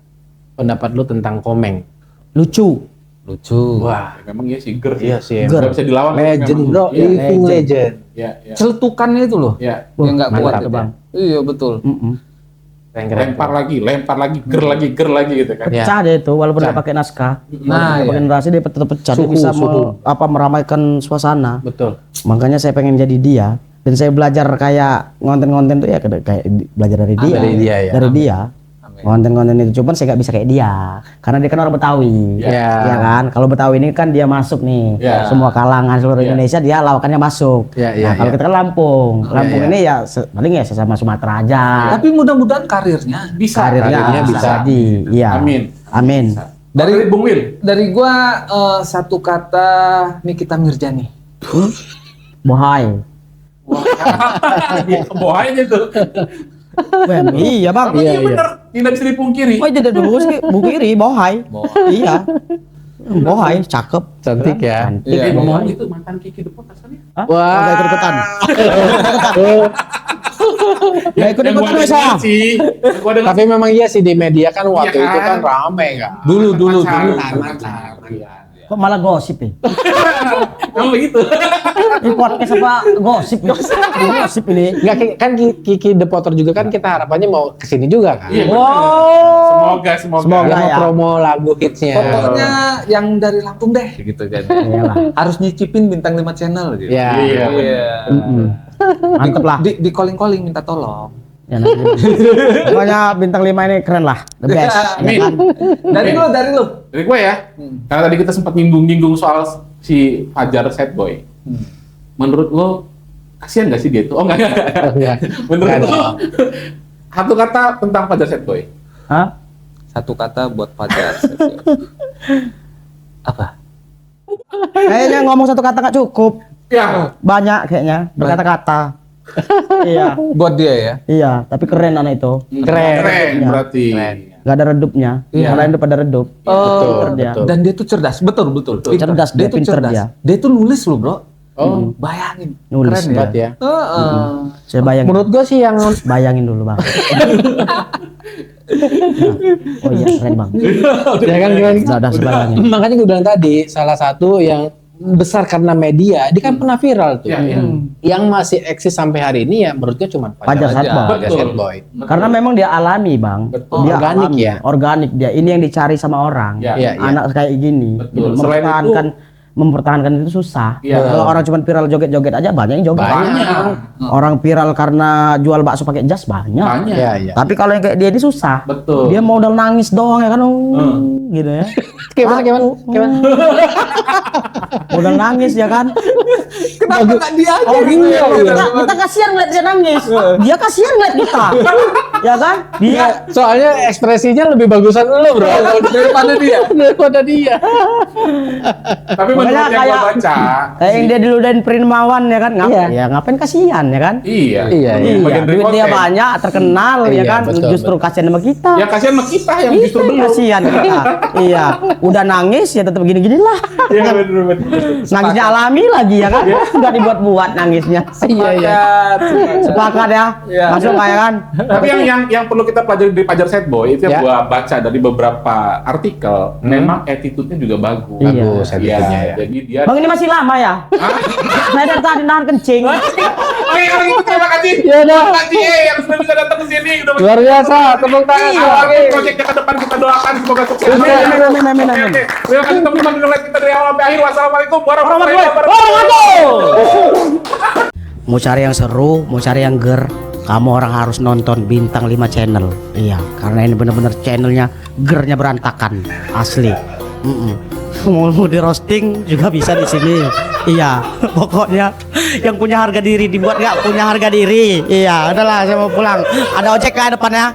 pendapat lu tentang Komeng. Lucu. Lucu. Wah, Ya, memang iya sih, ger. iya sih. Ger. Nggak bisa dilawan. Legend, memang. bro. Iya, Living legend. legend. iya. Celutukannya itu loh. Ya. Yang nggak kuat mantap, itu. Bang. Iya betul. Keren. Lempar lagi, ger lagi gitu kan. Ya. Pecah dia itu walaupun nggak pakai naskah. Nah, Nggak pakai narasi dia tetap pecah. Dia Suhu, bisa suhu. meramaikan suasana. Betul. Makanya saya pengen jadi dia dan saya belajar kayak ngonten-ngonten tuh ya kayak belajar dari dia. Dari dia, ya. Dari dia. Konten-konten itu cuman saya nggak bisa kayak dia karena dia kan orang Betawi. Ya. Ya kan? Kalau Betawi ini kan dia masuk nih. Ya. Semua kalangan seluruh Ya. Indonesia dia lawakannya masuk. Ya, Nah, kalau kita kan Lampung. Lampung ya. ini ya paling ya sesama Sumatera aja. Tapi mudah-mudahan karirnya Bisa. Karirnya bisa. jadi. Iya. Amin. Dari Bung Wil. dari gua satu kata Nikita Mirjani. Bohai. Bohanya tuh. Wah, iya bang. Iya, bener. Tidak bisa dipungkiri. Oh jadi dulu sih bukiri bohai. Iya. Bohai cakep. Cantik ya. Cantik. Iya, Ngomong itu mantan Kiki Depot asalnya. Hah? Wah. Nggak ikut-ikutan. Nggak ikut-ikutan Yang gua saya. dengar sih. yang gua dengar Tapi memang iya sih di media kan waktu Iya itu kan? kan rame kan. Dulu. mantan. Iya. Kok malah gosip ya? Emang begitu. Ini podcast apa gosip ya? Gosip ini. Enggak kan Kiki The Potter juga kan kita harapannya mau kesini juga kan. Iya. Wow. Semoga. Semoga. Dia mau ya. promo lagu hitsnya. Pokoknya yang dari Lampung deh gitu kan. Iyalah. Harus nyicipin bintang 5 channel gitu. Ya. Iya. Iya. Mantep lah. Di calling-calling minta tolong. Ya, nanti. Pokoknya bintang 5 ini keren lah, the best. Ya Amin. kan? Dari lu. Dari gue ya, karena tadi kita sempat nyinggung-nyinggung soal si Fajar Sad Boy. Menurut lo, kasihan gak sih dia itu? Oh enggak. Enggak. Menurut Enggak lo, satu kata tentang Fajar Sad Boy. Hah? Satu kata buat Fajar. Apa? Kayaknya ngomong satu kata nggak cukup. Ya, Banyak kayaknya berkata-kata. Iya. Buat dia ya. Iya, tapi keren anak itu. keren Ya. berarti. Gak ada redupnya. Iya. Yang lain udah pada redup. Pinter dia. Dan dia tuh cerdas, betul. Cerdas dia, tuh pinter cerdas. dia. Dia tuh nulis loh, Bro. Oh, Bayangin. Nulis Keren Hebat ya. Heeh. Saya bayangin. Menurut gue sih yang Bayangin dulu bang. Oh iya keren bang. ya kan keren. Udah sebayangin. Makanya gue bilang tadi salah satu yang besar karena media, dia kan pernah viral tuh. Iya, iya. Yang masih eksis sampai hari ini ya menurutnya cuma Fajar Sad Boy. Fajar Betul. Sad Boy. Karena memang dia alami bang. Betul. Dia Organik alami. ya. Organik dia. Ini yang dicari sama orang. Ya. Iya, iya. Anak kayak gini. Betul. Gitu. Selain Mempertahankan itu susah. Iya. Kalau orang cuma viral joget-joget aja banyak yang joget. Banyak. Orang viral karena jual bakso pakai jas banyak. Banyak. Iya, iya. Tapi kalau yang kayak dia ini susah. Betul. Dia modal nangis doang ya kan. Gitu ya. Gimana? Modal nangis ya kan. Kenapa nggak dia aja? Oh gitu ya? kita kasihan ngeliat dia nangis. Dia kasihan ngeliat kita. Ya kan? Dia Soalnya ekspresinya lebih bagusan lu, Bro. Daripada dia. Daripada dia. Tapi menurut Makanya yang gue kayak- baca, kayak yang dia diludahin Primawan ya kan. Iya. Ya ngapain kasihan ya kan? iya. Iya, iya. Bagian dari Duit dia konten. banyak, terkenal ya Iya, kan. betul, Justru kasihan sama kita. Ya kasihan sama kita yang Kita justru belum. kasihan kita. Iya. Udah nangis ya tetap gini-gini lah. Iya betul. Nangisnya alami lagi ya kan. Enggak dibuat-buat nangisnya. Iya, iya. Sepakat ya. Iya. Masuk nggak ya kan? Tapi yang perlu kita pelajari dari Fajar Sad Boy itu yang Ya. gua baca dari beberapa artikel, memang attitude-nya juga bagus. Iya. Bagus attitude-nya ya. Jadi dia Bang ini masih lama ya? Saya dari tadi nahan kencing. Oke, kalau gitu terima kasih. Ya udah. Terima kasih yang sudah bisa datang ke sini. Udah Luar biasa, tepuk tangan. Iya. Lagi proyek yang ke depan kita doakan semoga sukses. Amin, amin, amin, amin, Oke, amin. oke. Terima kasih teman-teman yang lihat kita dari awal sampai akhir. Wassalamualaikum warahmatullahi Wabarakatuh. wabarakatuh. Mau cari yang seru, mau cari yang ger, kamu orang harus nonton Bintang 5 Channel. Iya, karena ini bener-bener channelnya gernya berantakan, asli. Mau di roasting juga bisa di sini. Iya, pokoknya yang punya harga diri dibuat nggak punya harga diri. Iya, udahlah saya mau pulang. Ada ojek ke depannya.